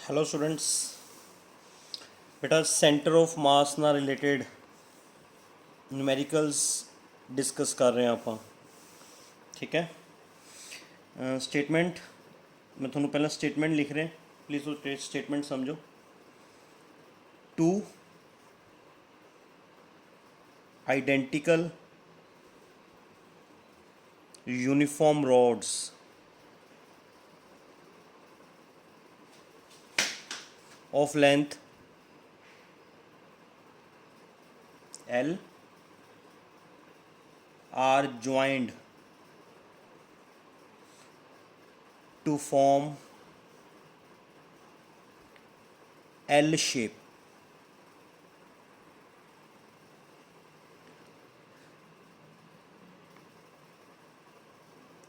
Hello students. बेटा centre of मास ਨਾਲ related numericals discuss ਕਰ ਰਹੇ ਹਾਂ ਆਪਾਂ। ਠੀਕ ਹੈ। ਸਟੇਟਮੈਂਟ मैं ਤੁਹਾਨੂੰ ਪਹਿਲਾਂ ਸਟੇਟਮੈਂਟ ਲਿਖ ਰਿਹਾ, ਪਲੀਜ਼ ਉਹ ਸਟੇਟਮੈਂਟ ਸਮਝੋ। Two identical uniform rods of length L are joined to form L shape.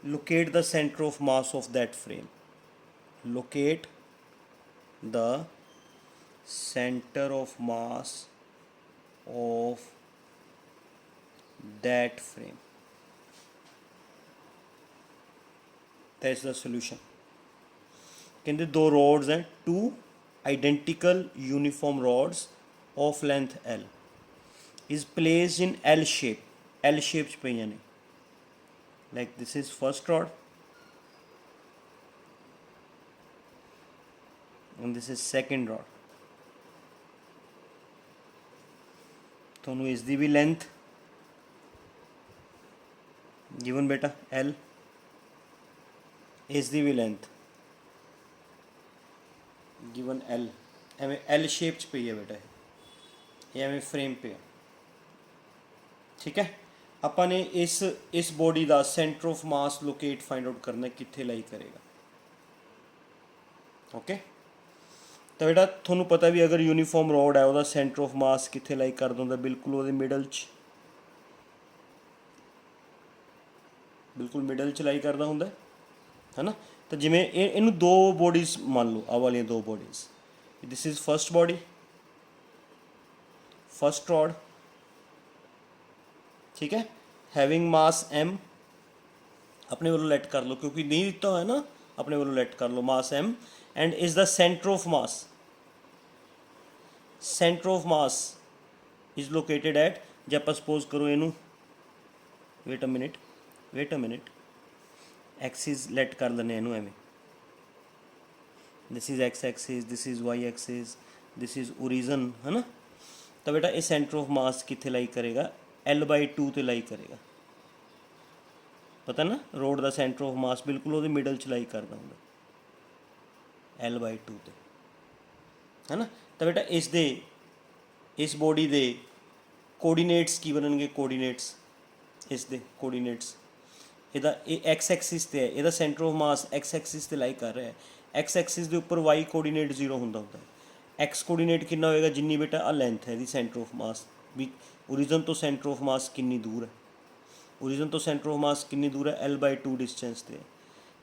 Locate the center of mass of that frame. Locate the center of mass of that frame. That's the solution. कहते दो rods हैं, two identical uniform rods of length L is placed in L shape. L shape च पईयां ने, like this is first rod and this is second rod. ਤੁਹਾਨੂੰ ਇਸ ਦੀ ਵੀ length given ਬੇਟਾ L, ਇਸ ਦੀ ਵੀ length given L। ਐਵੇਂ L shape 'ਚ ਪਈ ਹੈ ਬੇਟਾ, ਇਹ ਐਵੇਂ ਫਰੇਮ ਪਿਆ। ਠੀਕ ਹੈ। ਆਪਾਂ ਨੇ ਇਸ ਬੋਡੀ ਦਾ centre of mass locate find out करना, कित्थे लाई करेगा। ओके। तो बेटा थोनू पता भी अगर यूनीफॉर्म रॉड है वह सेंटर ऑफ मास कित्थे लाई कर दिंदा, बिल्कुल वो मिडल च, बिल्कुल मिडल च लाई करदा हुंदा है ना। तो जिमें इनू दो बॉडीज मान लो, आ वाली दो bodies, this is first body, first rod. ठीक है। हैविंग मास m, अपने वालों लेट कर लो क्योंकि नहीं दिता है ना, अपने वालों लेट कर लो mass m and is the centre of mass. Centre of mass is located at, जब आप सपोज करो इनू, wait a minute, axis let कर लेने इनू एवें, this is x axis, this is y axis, this is origin, है ना। तो बेटा ये सेंटर ऑफ मास कित्थे लाई करेगा, L/2 ते लाई करेगा। पता ना, रोड का सेंटर ऑफ मास बिल्कुल वो मिडल च लाई करता होंगे L/2 ते, है ना। तो बेटा इस बॉडी के कोऑर्डिनेट्स की बननगे, कोऑर्डिनेट्स इस दे कोऑर्डिनेट्स, ਇਹਦਾ ਇਹ एक्स एक्सिस ਤੇ है, ਇਹਦਾ centre of mass x axis ਤੇ लाई कर रहा है। एक्स एक्सिस ਦੇ ਉੱਪਰ वाई कोऑर्डिनेट 0 ਹੁੰਦਾ ਹੁੰਦਾ है। एक्स कोऑर्डिनेट कितना होएगा, जिन्नी बेटा आ लेंथ है ਇਹਦੀ सेंटर ऑफ मास भी, ओरिजन तो सेंटर ऑफ मास कितनी दूर है, ओरिजन तो सेंटर ऑफ मास कितनी दूर है, L/2 डिस्टेंस ते।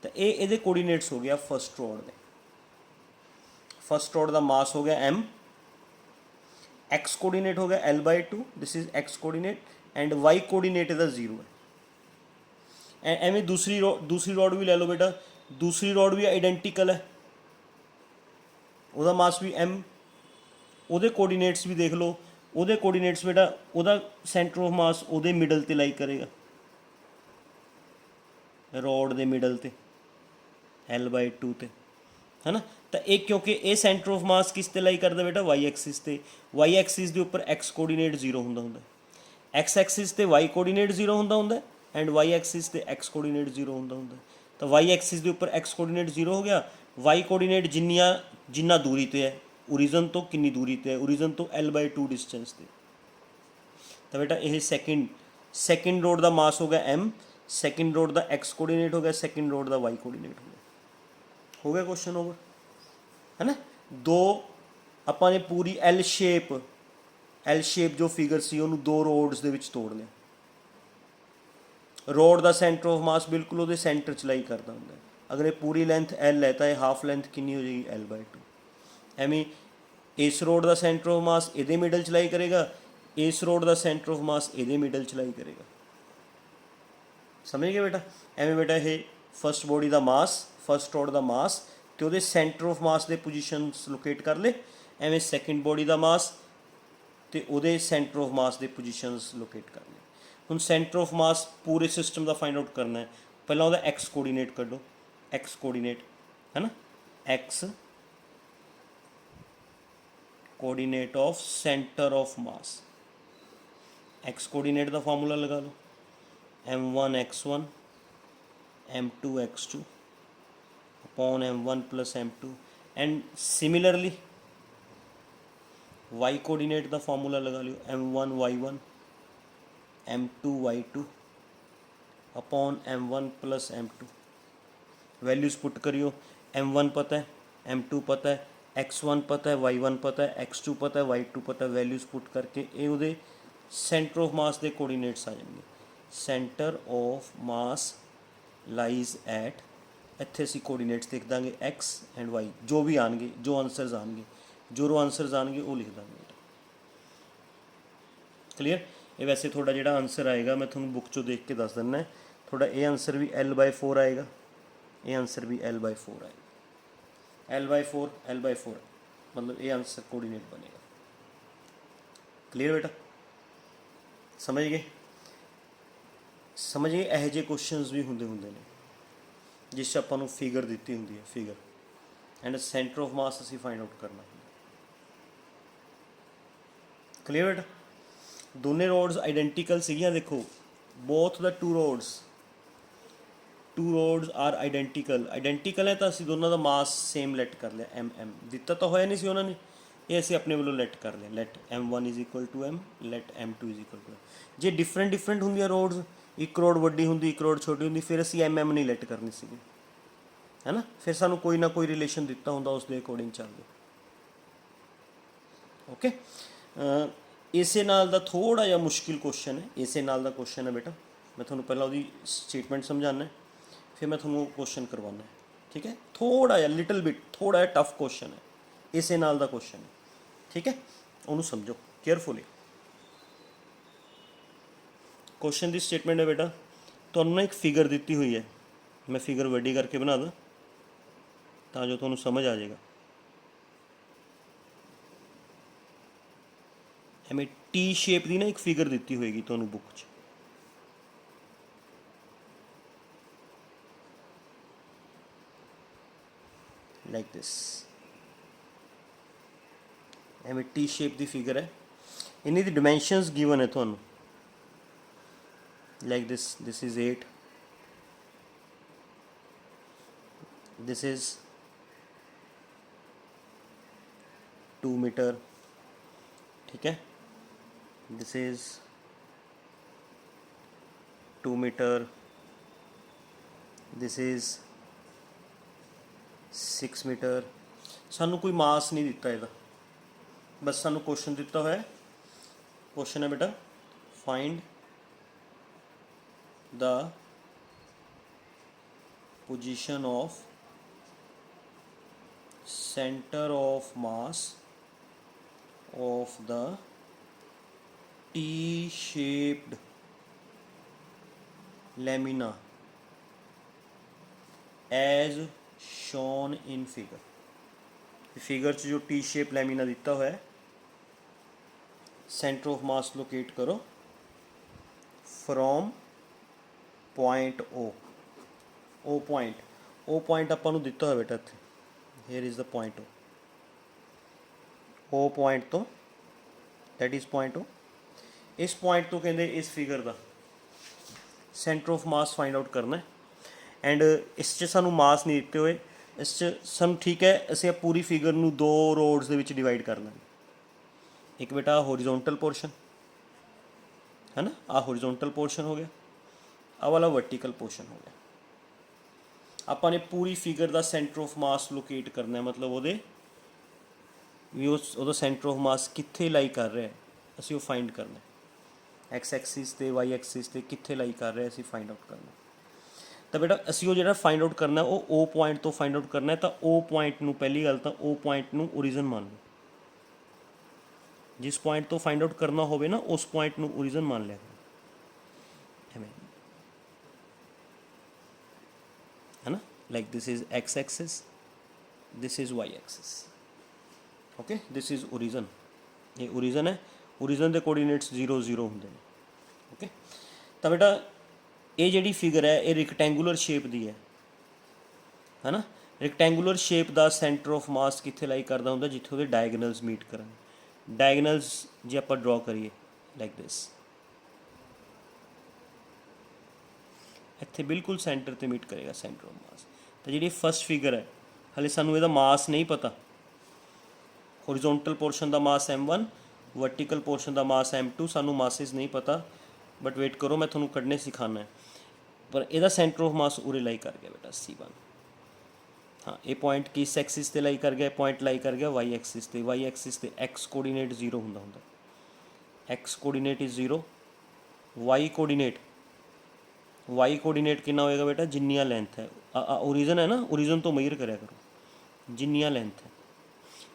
तो ये कोऑर्डिनेट्स हो गया फर्स्ट रॉड दे। फर्स्ट रॉड का मास हो गया m, एक्स कोऑर्डिनेट हो गया L/2, this is x coordinate and y coordinate इहदा 0 है। एवें दूसरी रॉड भी ले लो बेटा, दूसरी रॉड भी आइडेंटिकल है, ਉਹਦਾ मास भी m, ਉਹਦੇ कोऑर्डिनेट्स भी देख लो, ਉਹਦੇ कोऑर्डिनेट्स बेटा ਉਹਦਾ सेंटर ऑफ मास ਉਹਦੇ मिडल ਤੇ लाई करेगा, रॉड ਦੇ मिडल ਤੇ L/2 ਤੇ, है ना। तो एक क्योंकि ये सेंटर ऑफ मास किस ते लाई करता बेटा, वाई एक्सिस ते। वाई एक्सिस के उपर एक्स कोऑर्डिनेट 0 होंदा, एक्स एक्सिस ते वाई कोऑर्डिनेट 0 होंदा एंड वाई एक्सिस ते एक्स कोऑर्डिनेट 0 होंदा। तो वाई एक्सिस के उपर एक्स कोऑर्डिनेट 0 हो गया, वाई कोऑर्डिनेट जिन्ना दूरी ते है, ओरिजन तो कितनी दूरी ते है, ओरिजन तो L/2 डिस्टेंस ते। तो बेटा ये सेकंड रोड का मास हो गया m, सेकंड रोड का एक्स कोऑर्डिनेट हो गया, सेकंड रोड का वाई कोऑर्डिनेट हो गया क्वेश्चन ओवर, है ना। दो ਆਪਾਂ ਨੇ पूरी एल शेप जो फिगर सी ਉਹਨੂੰ दो रोड्स ਦੇ ਵਿੱਚ ਤੋੜ ਲਿਆ। रोड का सेंटर ऑफ मास बिल्कुल वो सेंटर च लाई करता होंगे। अगर ये पूरी लेंथ L है तो ये हाफ लेंथ कितनी हो जाएगी, L/2। एवं इस रोड का सेंटर ऑफ मास ये मिडल च लाई करेगा, इस रोड का सेंटर ऑफ मास ये मिडल च लाई करेगा। समझ गए बेटा। एवें बेटा ये फस्ट बॉडी का मास, फस्ट रोड का मास ਤੇ ਉਹਦੇ ਸੈਂਟਰ ਆਫ ਮਾਸ ਦੇ ਪੋਜੀਸ਼ਨਸ ਲੋਕੇਟ ਕਰ ਲਏ। ਐਵੇਂ ਸੈਕਿੰਡ ਬੋਡੀ ਦਾ ਮਾਸ ਤੇ ਉਹਦੇ ਸੈਂਟਰ ਆਫ ਮਾਸ ਦੇ ਪੋਜੀਸ਼ਨਸ ਲੋਕੇਟ ਕਰ ਲਏ। ਹੁਣ ਸੈਂਟਰ ਆਫ ਮਾਸ ਪੂਰੇ ਸਿਸਟਮ ਦਾ ਫਾਈਂਡ ਆਊਟ ਕਰਨਾ ਹੈ। ਪਹਿਲਾਂ ਉਹਦਾ ਐਕਸ ਕੋਆਰਡੀਨੇਟ ਕੱਢੋ, ਐਕਸ ਕੋਆਰਡੀਨੇਟ ਹੈ ਨਾ, x coordinate of centre of mass. X coordinate का फार्मूला लगा लो, m1 x1 m2 x2 upon m1 plus m2। And similarly y coordinate का फार्मूला लगा लो, m1 y1 m2 y2 upon m1 plus m2। Values put करियो, m1 पता है, m2 पता है, x1 पता है, y1 पता है, x2 पता है, y2 पता है। वैल्यूज़ पुट करके ये उहदे सेंटर ऑफ मास के कोऑर्डिनेट्स आ जाएंगे। Centre of mass lies at, इत्थे असीं कोऑर्डिनेट्स लिख देंगे एक्स एंड वाई, जो भी आएंगे, जो आंसरस आएंगे, जो आंसरस आएंगे वो लिख देंगे। क्लीयर। ये वैसे थोड़ा जिहड़ा आंसर आएगा मैं थोड़ा बुक चो देख के दस दिना है। थोड़ा ये आंसर भी L/4 आएगा, ये आंसर भी L/4 आएगा। L/4 मतलब ये आंसर कोऑर्डिनेट बनेगा। क्लीयर बेटा, समझ गए? समझ गए? ਇਹੋ ਜਿਹੇ ਕੁਐਸਚਨਸ ਵੀ ਹੁੰਦੇ ਨੇ ਜਿਸ 'ਚ ਆਪਾਂ ਨੂੰ ਫਿਗਰ ਦਿੱਤੀ ਹੁੰਦੀ ਹੈ, ਫਿਗਰ ਐਂਡ ਸੈਂਟਰ ਆਫ ਮਾਸ ਅਸੀਂ ਫਾਈਂਡ ਆਊਟ ਕਰਨਾ ਹੁੰਦਾ। ਕਲੀਅਰ ਬੇਟਾ? ਦੋਨੇ ਰੋਡਸ ਆਈਡੈਂਟੀਕਲ ਸੀਗੀਆਂ। ਦੇਖੋ ਬੋਥ ਦਾ ਟੂ ਰੋਡਸ ਆਰ ਆਈਡੈਂਟੀਕਲ ਹੈ ਤਾਂ ਅਸੀਂ ਦੋਨਾਂ ਦਾ ਮਾਸ ਸੇਮ ਲੈਟ ਕਰ ਲਿਆ, m ਦਿੱਤਾ ਤਾਂ ਹੋਇਆ ਨਹੀਂ ਸੀ ਉਹਨਾਂ ਨੇ, ਇਹ ਅਸੀਂ ਆਪਣੇ ਵੱਲੋਂ ਲੈਟ ਕਰ ਲਿਆ। Let m1 is equal to m, let m2 is equal to. ਜੇ ਡਿਫਰੈਂਟ ਹੁੰਦੀਆਂ ਰੋਡਸ, ਇੱਕ ਰੋਡ ਵੱਡੀ ਹੁੰਦੀ, ਇੱਕ ਰੋਡ ਛੋਟੀ ਹੁੰਦੀ, ਫਿਰ ਅਸੀਂ mm ਨਹੀਂ ਲੈਟ ਕਰਨੀ ਸੀਗੀ, ਹੈ ਨਾ। ਫਿਰ ਸਾਨੂੰ ਕੋਈ ਨਾ ਕੋਈ ਰਿਲੇਸ਼ਨ ਦਿੱਤਾ ਹੁੰਦਾ, ਉਸ ਦੇ ਅਕੋਰਡਿੰਗ ਚੱਲਦੇ। ਓਕੇ। ਇਸੇ ਨਾਲ ਦਾ ਥੋੜਾ ਜਿਹਾ ਮੁਸ਼ਕਿਲ ਕੁਐਸਚਨ ਹੈ, ਇਸੇ ਨਾਲ ਦਾ ਕੁਐਸਚਨ ਹੈ ਬੇਟਾ। ਮੈਂ ਤੁਹਾਨੂੰ ਪਹਿਲਾਂ ਉਹਦੀ ਸਟੇਟਮੈਂਟ ਸਮਝਾਉਣਾ, ਫਿਰ ਮੈਂ ਤੁਹਾਨੂੰ ਕੁਐਸਚਨ ਕਰਵਾਉਣਾ, ਠੀਕ ਹੈ। ਥੋੜਾ ਜਿਹਾ ਲਿਟਲ ਬਿਟ, ਥੋੜਾ ਜਿਹਾ ਟਫ ਕੁਐਸਚਨ ਹੈ, ਇਸੇ ਨਾਲ ਦਾ ਕੁਐਸਚਨ ਹੈ, ठीक है। ਉਹਨੂੰ ਸਮਝੋ केयरफुली। क्वेश्चन की स्टेटमेंट है बेटा, ਤੁਹਾਨੂੰ ਨਾ ਇੱਕ ਫਿਗਰ ਦਿੱਤੀ ਹੋਈ ਹੈ, मैं फिगर ਵੱਡੀ करके बना ਦਾਂ ਤਾਂ ਜੋ ਤੁਹਾਨੂੰ समझ आ जाएगा। ਐਵੇਂ टी शेप ਦੀ ਨਾ ਇੱਕ ਫਿਗਰ ਦਿੱਤੀ ਹੋਏਗੀ ਤੁਹਾਨੂੰ बुक 'ਚ, लाइक दिस। ਐਵੇਂ टी शेप ਦੀ ਫਿਗਰ है, इन्हीं दी डिमेंशनस गिवन है ਤੁਹਾਨੂੰ, like this. This is 8, this is 2 metre, ठीक है। This is 2 metre, this is 6 metre. सानू कोई मास नहीं दिता ਇਹਦਾ, बस सानू क्वेश्चन दिता हुआ है। क्वेश्चन है बेटा, find the position of centre of mass of the T-shaped lamina as shown in figure। Figure जो टी शेप लैमिना दिता हुआ है, सेंटर ऑफ मास लोकेट करो फ्रॉम पॉइंट ओ पॉइंट अपन नूं दिता हुआ बेटा इत्थे, here is the point O point तो, दैट इज़ पॉइंट ओ। इस पॉइंट तो कहते इस फिगर का centre of mass find out करना है। एंड इस सानू मास नहीं दिते हुए, इस सानू ठीक है, असीं पूरी फिगर नूं दो रोड्स दे विच डिवाइड कर लेंगे। एक बेटा होरिजोनटल पोर्शन है ना, आ होरिजोनटल पोर्शन हो गया, आ वाला वर्टिकल पोर्शन हो गया। आपां ने पूरी फिगर का सेंटर ऑफ मास लोकेट करना है, मतलब वो भी उसदा सेंटर ऑफ मास कित्थे लाई कर रहा है, असीं वो फाइंड करना है। एक्स एक्सिस ते वाई एक्सिस ते कित्थे लाई कर रहा है, असीं फाइंड आउट करना। तो बेटा असीं वो जिहड़ा फाइंड आउट करना वो ओ पॉइंट तो फाइंड आउट करना है। तो ओ पॉइंट नूं पहली गल तो ओ पॉइंट नूं ओरिजिन मान लो, जिस पॉइंट तो फाइंड आउट करना होवे ना उस पॉइंट नूं ओरिजिन मान लिया करो, है ना। Like this is x axis, this is why axis. Okay, this is origin, ये ओरिजन है, ओरिजन के कोऑर्डिनेट्स 0 0 होंगे। ओके, तो बेटा ये जिहड़ी फिगर है ये रिकटैंगूलर शेप दी है ना। रिकटैंगूलर शेप का सेंटर ऑफ मास कित्थे लाई करदा हुंदा, जिथे उहदे डायगनल्स मीट करन। डायगनल्स जे आपां ड्रॉ करिए लाइक दिस, इत्थे बिल्कुल सेंटर ते मीट करेगा सेंटर ऑफ मास। तो जिहड़ी फस्ट फिगर है हले सानू इहदा मास नहीं पता। होरिजोनटल पोर्शन का मास m1, वर्टिकल पोर्शन का मास m2, सानू मासिस नहीं पता, बट वेट करो मैं थोनू कढ़ने सिखाना है। पर यदा सेंटर ऑफ मास उरे लाई कर गया बेटा C1। हाँ, ये पॉइंट किस एक्सिस ते लाई कर गया, पॉइंट लाई कर गया वाई एक्सिस ते। वाई एक्सिस ते एक्स कोऑर्डिनेट 0 हुंदा हुंदा, x coordinate is 0। Y coordinate कितना होएगा बेटा, जिन्नियां लेंथ है, ओरिजन है ना, ओरिजन तो मेजर करया करो, जिन्नियां लेंथ है।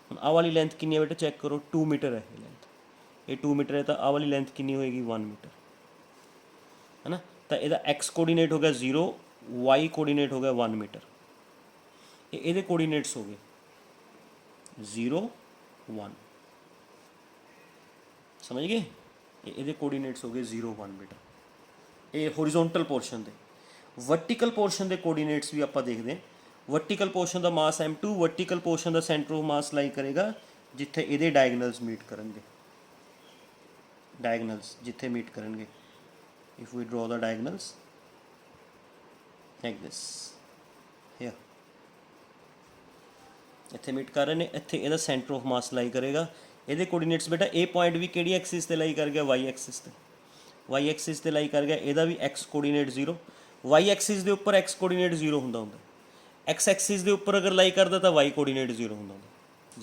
हुण आ वाली लेंथ कितनी है बेटा, चेक करो, 2 मीटर है ये लेंथ, ये 2 मीटर है, तो आ वाली लेंथ कितनी होएगी, 1 मीटर, है ना। तो यदा एक्स कोऑर्डिनेट हो गया 0, वाई कोऑर्डिनेट हो गया 1 मीटर, ये कोऑर्डिनेट्स हो गए 0 1, समझ गए, ये कोऑर्डिनेट्स हो गए 0 1 मीटर। ये होरिजोनटल पोर्शन दे। वर्टिकल पोर्शन के कोऑर्डिनेट्स भी आप देखते हैं। वर्टिकल पोर्शन का मास m2, वर्टिकल पोर्शन का सेंटर ऑफ मास लाई करेगा जिथे ये डायगनल्स मीट करेंगे, डायगनल्स जिथे मीट करेंगे। If we draw the diagonals like this, here इत्थे मीट कर रहे हैं, इत्थे इहदा सेंटर ऑफ मास लाई करेगा। ये कोऑर्डिनेट्स बेटा ए पॉइंट भी किहड़ी एक्सिस ते लाई कर गया, वाई एक्सिस ते। वाई एक्सिस ते लाई कर गया, ਇਹਦਾ भी एक्स कोऑर्डिनेट 0। वाई एक्सिस के उपर एक्स कोऑर्डिनेट 0 हुंदा हुंदा, एक्स एक्सिस के उपर अगर लाई करदा तो वाई कोऑर्डिनेट 0 हुंदा हुंदा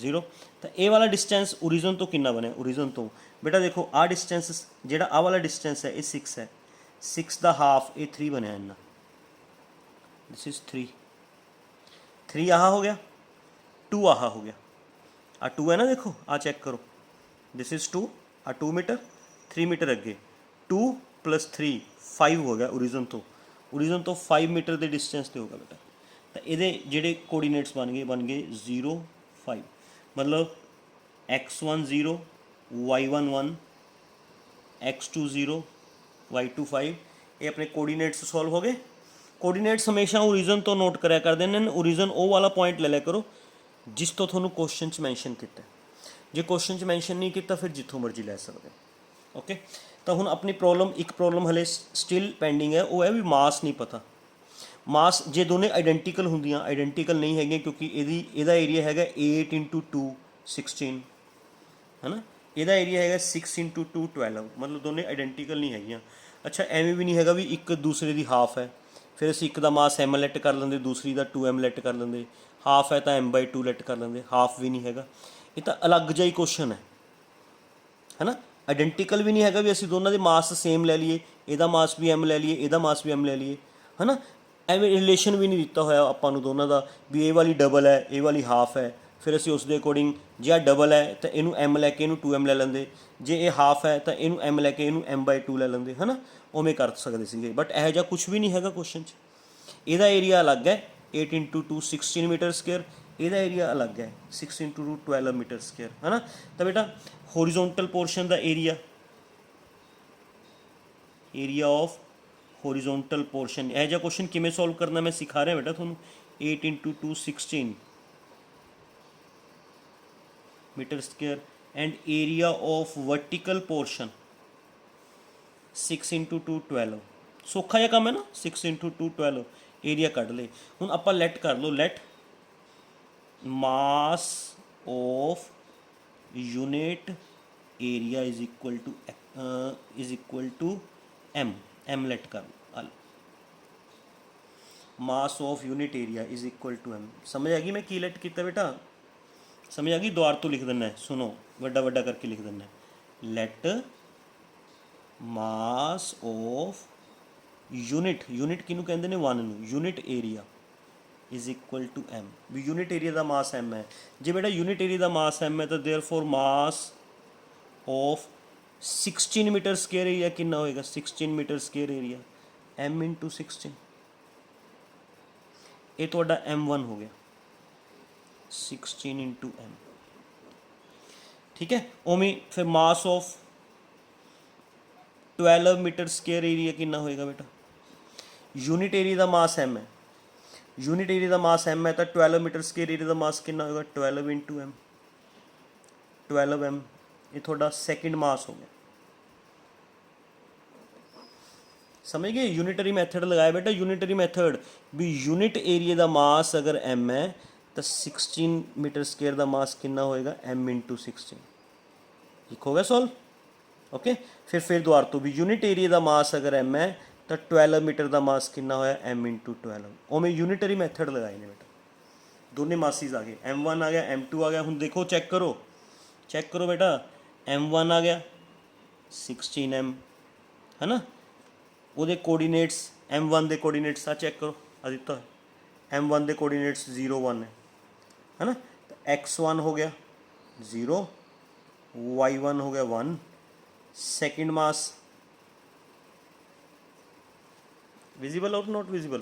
0। तो ये वाला डिस्टेंस ओरिजन तो कितना बने, ओरिजन तो बेटा देखो आ डिस्टेंस जिहड़ा आ वाला डिस्टेंस है ये 6 है, 6 का हाफ ये 3 बनया इन्ना, दिस इज 3, 3 आहा हो गया, 2 आहा हो गया, आ 2 है ना, देखो आ चेक करो, दिस इज 2, आ 2 मीटर, 3 मीटर अगे, 2 + 3 5 हो गया ओरिजन तो 5 मीटर के डिस्टेंस पे होगा बेटा। तो ये जोड़े कोऑर्डिनेट्स बन गए 0 5, मतलब x1 0, y1 1, x2 0, y2 5, ये अपने कोऑर्डिनेट्स सॉल्व हो गए। कोऑर्डिनेट्स हमेशा ओरिजन तो नोट कराया करते हैं, ओरिजन वो वाला पॉइंट ले लिया करो जिस तो थोनू क्वेश्चन च मैंशन किया, जे क्वेश्चन च मैंशन नहीं किया फिर जितों मर्जी लै सकते। ओके, तो हुण अपनी प्रॉब्लम एक प्रॉब्लम हले स्टिल पेंडिंग है, वो है भी मास नहीं पता। मास जे दोनों आइडेंटिकल होंदियां, आइडेंटिकल नहीं है क्योंकि इहदा एरिया है 8 × 2 16, है ना, इहदा एरिया है 6 × 2 12, मतलब दोनों आइडेंटिकल नहीं है। अच्छा एवें भी नहीं है भी एक दूसरे की हाफ है, फिर असीं एक दा मास m लैट कर लेंगे, दूसरी का 2m लैट कर लेंगे, हाफ है तो m/2 लैट कर लेंगे, हाफ भी नहीं है, ये तो अलग जा ही क्वेश्चन है ना। आइडेंटिकल भी नहीं है भी असीं दोनों के मास सेम ले लीए, ਇਹਦਾ मास भी m ले लीए, ਇਹਦਾ मास भी m ले लीए, है ना। एवें रिलेशन भी नहीं दिता होया आपां नूं दोनों का भी ये वाली डबल है, ये वाली हाफ है, फिर असीं उस दे अकॉर्डिंग जे आ डबल है तो इनू m लैके इनू 2m ले लेंगे, जे ये हाफ है तो इनू m लैके इनू m/2 ले लेंगे, है ना, उवें कर सकते सीगे। बट यह जा कुछ भी नहीं है क्वेश्चन च। ਇਹਦਾ एरिया अलग है 8 × 2 16 मीटर स्क्वेयर, ਇਹਦਾ एरिया अलग है 6 × 2 12 मीटर स्क्वेयर, है ना। तो बेटा होरिजोनटल पोर्शन का एरिया ऑफ होरिजोनटल पोर्शन, यह जा क्वेश्चन किमें सॉल्व करना मैं सिखा रहा बेटा थोनू। 8 × 2 16 metre square and area of vertical portion 6 × 2 12, सौखा जिहा काम है ना, 6 × 2 12, एरिया कढ़ ले। हुण आपां लैट कर लो, let mass of unit area is equal to m let कर लो, mass of unit area is equal to m। समझ आ गई मैं की लैट किया बेटा, समझ आ गई। द्वार तो लिख देना है, सुनो वड्डा वड्डा करके लिख देना है, let mass of unit, unit किनू कहते हैं 1 नूं, unit area is equal to m, भी यूनिट एरिया का मास m है। जे बेटा यूनिट एरिया का मास m है तो therefore mass of 16 metre square area कितना होएगा, 16 मीटर स्क्वेयर एरिया m × 16, ये तुहाडा m1 हो गया। 16 इंटू एम। ठीक है, उमें फिर mass of 12 metre square area कितना होएगा बेटा? यूनिट एरिया का मास एम है, यूनिट एरिया का मास एम है, तो 12 मीटर स्केयर एरिया का मास कितना होगा? 12 इंटू एम। 12 एम ये थोड़ा सैकेंड मास हो गया। समझ गए? यूनिटरी मैथड लगाया बेटा, यूनिटरी मैथड भी यूनिट एरिया का मास अगर एम है तो 16 मीटर स्केयर का मास कितना होएगा? M into 16। ठीक हो गया सॉल्व? ओके, फिर दोबारा तो भी यूनिट एरिया का मास अगर एम है तो 12 मीटर का मास कितना होया? M into 12। उमें यूनिटरी मैथड लगाए ने बेटा, दोनों मासीज आ गए, M1 आ गया, M2 आ गया। हुण देखो चेक करो बेटा, M1 आ गया 16M है ना, ਉਹਦੇ ਕੋਆਰਡੀਨੇਟਸ M1 ਦੇ ਕੋਆਰਡੀਨੇਟਸ ਆ ਚੈੱਕ ਕਰੋ, ਆ ਦਿੱਤਾ ਹੋਇਆ M1 ਦੇ ਕੋਆਰਡੀਨੇਟਸ 0 1 ਹੈ ਨਾ, ਤਾਂ x1 ਹੋ ਗਿਆ 0, y1 ਹੋ ਗਿਆ 1, सेकंड मास विजिबल और not visible?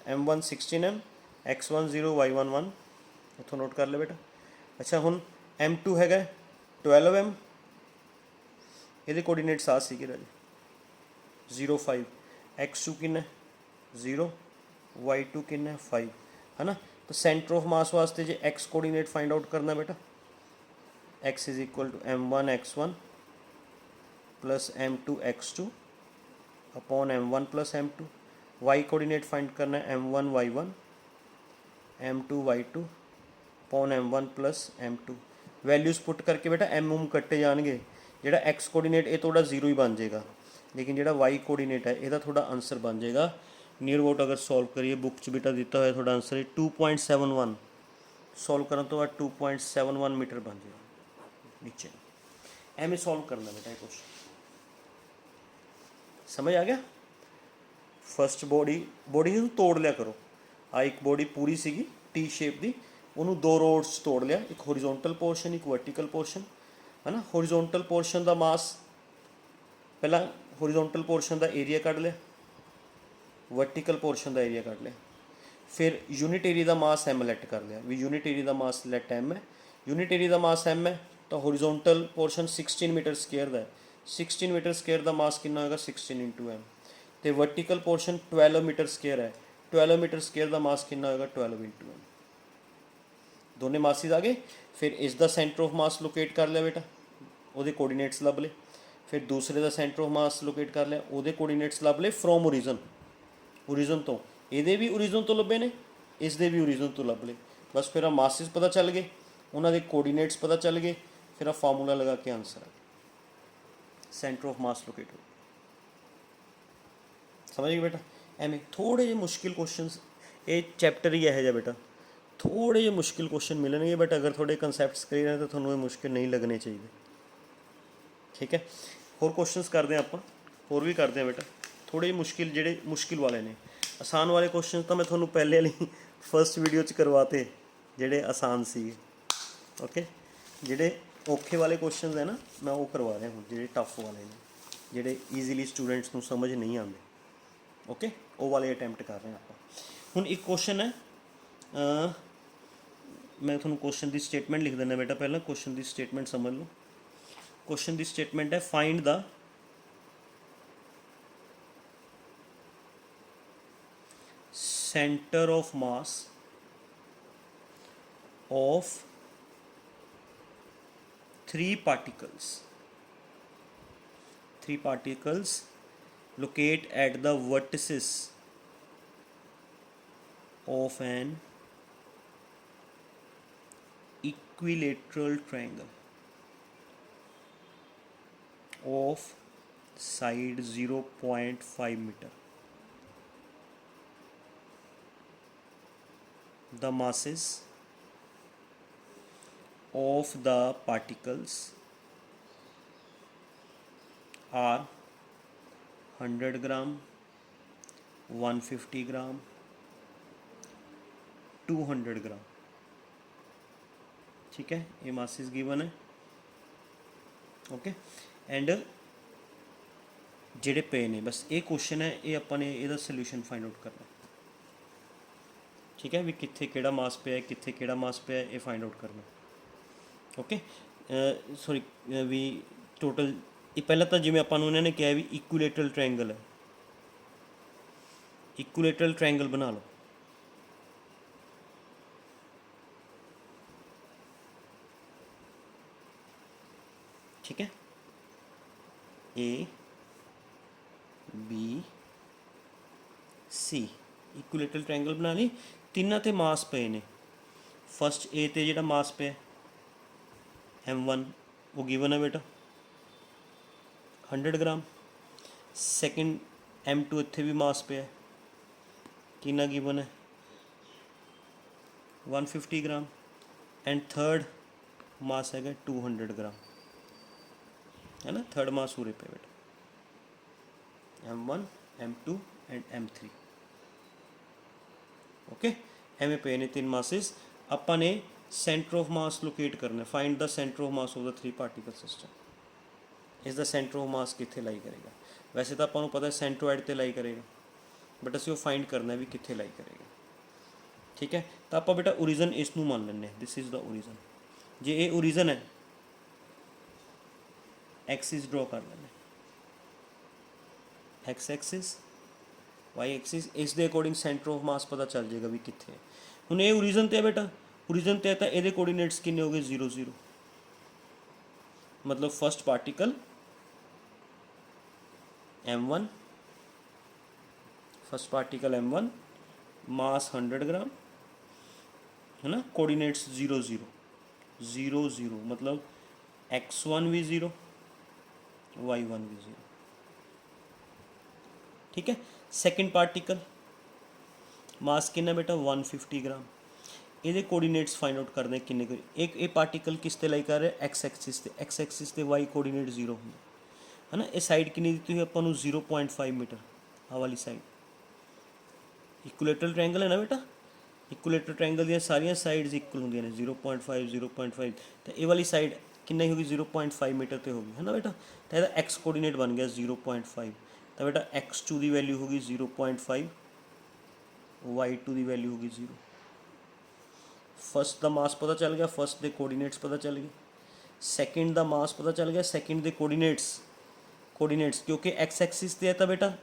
M1 16M, x1 0, y1 1, इतों नोट कर ले बेटा। अच्छा हुण M2 हैगा 12M, ये कोऑर्डिनेट्स आ सी राजी 0 5, x2 किन्ना 0, y2 किन्ना 5 है ना। तो सेंटर ऑफ मास वास्ते जे x कोऑर्डिनेट फाइंड आउट करना बेटा, x is equal to M1 x1 plus M2 x2 upon M1 plus M2। y coordinate find करना है M1 y1, M2 y2 upon M1 plus M2। Values put करके बेटा M कट्टे जाएंगे, जोड़ा x coordinate ये थोड़ा 0 ही बन जाएगा, लेकिन जोड़ा y कोऑर्डिनेट है यदा थोड़ा आंसर बन जाएगा नियर अबाउट। अगर सॉल्व करिए बुक च बेटा दिता हुआ थोड़ा आंसर है 2.71, सॉल्व करने तो बाद 2.71 मीटर बन जाएगा नीचे। एम सॉल्व करना बेटा ये क्वेश्चन, समझ आ गया? फस्ट बॉडी ਨੂੰ ਤੋੜ ਲਿਆ ਕਰੋ, ਆ ਇੱਕ ਬॉडी पूरी ਸੀਗੀ टी शेप ਦੀ, ਉਹਨੂੰ ਦੋ ਰੋਡਸ ਤੋੜ ਲਿਆ, ਇੱਕ ਹੋਰੀਜ਼ੋਨਟਲ ਪੋਰਸ਼ਨ ਇੱਕ ਵਰਟੀਕਲ ਪੋਰਸ਼ਨ ਹੈ ਨਾ। ਹੋਰੀਜ਼ੋਨਟਲ ਪੋਰਸ਼ਨ ਦਾ ਮਾਸ ਪਹਿਲਾਂ ਹੋਰੀਜ਼ੋਨਟਲ ਪੋਰਸ਼ਨ ਦਾ ਏਰੀਆ ਕੱਢ ਲਿਆ, ਵਰਟੀਕਲ ਪੋਰਸ਼ਨ ਦਾ ਏਰੀਆ ਕੱਢ ਲਿਆ, ਫਿਰ यूनिट एरिया ਦਾ ਮਾਸ m ਲੈਟ ਕਰ ਲਿਆ ਵੀ यूनिट एरिया ਦਾ ਮਾਸ ਲੈਟ m ਹੈ, यूनिट एरिया ਦਾ ਮਾਸ m ਹੈ ਤਾਂ ਹੋਰੀਜ਼ੋਨਟਲ ਪੋਰਸ਼ਨ 16 ਮੀਟਰ ਸਕੁਅਰ ਦਾ ਹੈ, 16 मीटर स्केयर का मास कितना होगा? 16 इंटू एम। तो वर्टिकल पोर्शन 12 मीटर स्केयर है, 12 मीटर स्केयर का मास कितना होगा? 12 इंटू एम। दोनों मासिस आ गए। फिर इसका सेंटर ऑफ मास लोकेट कर लिया बेटा, वो कोऑर्डिनेट्स लभ ले। फिर दूसरे का सेंटर ऑफ मास लोकेट कर लिया, वो कोऑर्डिनेट्स लभ ले फ्रॉम ओरिजन, ओरिजन तो ये भी ओरिजन तो लभे ने, इसके भी ओरिजन तो लभ ले। बस फिर आ मासिस पता चल गए, उन्होंने कोऑर्डिनेट्स पता चल गए, फिर आ फार्मूला लगा के आंसर आ गया, सेंटर ऑफ मास लोकेट हो। समझ गए बेटा? एवं थोड़े जे मुश्किल क्वेश्चन, ये चैप्टर ही यह बेटा थोड़े जे मुश्किल क्वेश्चन मिलेंगे, बट अगर थोड़े कंसैप्ट्स क्लियर हैं तो थोड़ा ये मुश्किल नहीं लगने चाहिए। ठीक है, होर क्वेश्चंस करते हैं आप, होर भी करते हैं बेटा। थोड़े मुश्किल जेडे मुश्किल वाले ने, आसान वाले क्वेश्चन तो मैं थोड़ा पहले वाली फर्स्ट वीडियो च करवाते जेडे आसान सी। ओके, जेडे औखे वाले क्वेश्चन है ना मैं वो करवा रहा हूँ, जेडे टफ वाले ने, जेडे ईजीली स्टूडेंट्स को समझ नहीं आते। ओके, वो वाले अटैम्प्ट कर रहे हैं आप। हुण एक क्वेश्चन है, मैं थोड़ा क्वेश्चन की स्टेटमेंट लिख देना बेटा, पहला क्वेश्चन की स्टेटमेंट समझ लो। क्वेश्चन की स्टेटमेंट है find the centre of mass of 3 particles locate at the vertices of an equilateral triangle of side 0.5 meter. The masses of the particles are 100 gram, 150 gram, 200 ग्राम। ठीक है, ये मासिस गिवन है। Okay, and जेडे पे ने बस ये क्वेश्चन है, ये अपने ਇਹਦਾ सोल्यूशन फाइंड आउट करना। ठीक है, भी कित्थे किहड़ा मास पिया कित्थे किहड़ा मास पिया ये फाइंड आउट करना। ओके, सॉरी भी टोटल ये पहला तो जिवें आपां नूं इन्हां ने कहा भी इक्विलेटरल ट्रायंगल है, इक्विलेटरल ट्रायंगल बना लो। ठीक है, A B C equilateral triangle बना ली, तिन्नां ते मास पे ने। फस्ट ए ते जिहड़ा मास पे M1 वो गिवन है बेटा 100 ग्राम। सैकेंड M2 इत्थे भी मास पे है, कितना गिवन है 150 ग्राम। एंड थर्ड मास है 200 ग्राम, है ना, थर्ड मास उरे पे बेटा M1 M2 and M3। Okay, एवें पे ने तीन मासिस। आपां ने सेंटर ऑफ मास लोकेट करना, find the centre of mass of the 3 particle system. इसका सेंटर ऑफ मास कित्थे लाई करेगा, वैसे तो आपां नूं पता है सेंट्रोइड ते लाई करेगा, बट असीं वो फाइंड करना भी कित्थे लाई करेगा। ठीक है, तो आपां बेटा ओरिजन इस नूं मान लैंदे, दिस इज़ द ओरिजन। जे ये ओरिजन है एक्सिस ड्रॉ कर लेंगे, एक्स एक्सिस वाई एक्सिस, इस दे अकॉर्डिंग सेंटर ऑफ मास पता चल जाएगा भी कित्थे है। हुण ये ओरिजन ते है बेटा, ओरिजन ते है तो ये कोऑर्डिनेट्स किन्ने हो गए 0 0, मतलब first particle M1, first particle M1 मास 100 ग्राम, है ना, कोऑर्डिनेट्स 0 0 0 0, मतलब x1 भी 0 y1 भी 0। ठीक है, सेकंड पार्टिकल मास कितना बेटा 150 ग्राम। ये कोऑर्डिनेट्स फाइंड आउट करने किन्ने को, एक ये पार्टिकल किस ते लाई कर रहा है एक्स एक्सिस ते, एक्स एक्सिस ते वाई कोऑर्डिनेट 0 होंगे, है ना। ये साइड किन्नी दी हुई आपां नूं 0.5 मीटर, आ वाली साइड इक्विलेटरल ट्रायंगल है ना बेटा, इक्विलेटरल ट्रायंगल दी सारियां साइड्स इक्वल होंदियां ने 0.5 0.5, तो ये वाली साइड किन्नी होगी 0.5 मीटर ते होगी, है ना बेटा। तो यदा एक्स कोऑर्डिनेट बन गया 0.5, तो बेटा x2 की वैल्यू होगी 0.5, y2 की वैल्यू होगी 0। फर्स्ट का मास पता चल गया, फर्स्ट के कोऑर्डिनेट्स पता चल गए, सैकेंड का मास पता चल गया, सैकेंड के कोऑर्डिनेट्स क्योंकि एक्स एक्सिस ते है तो बेटा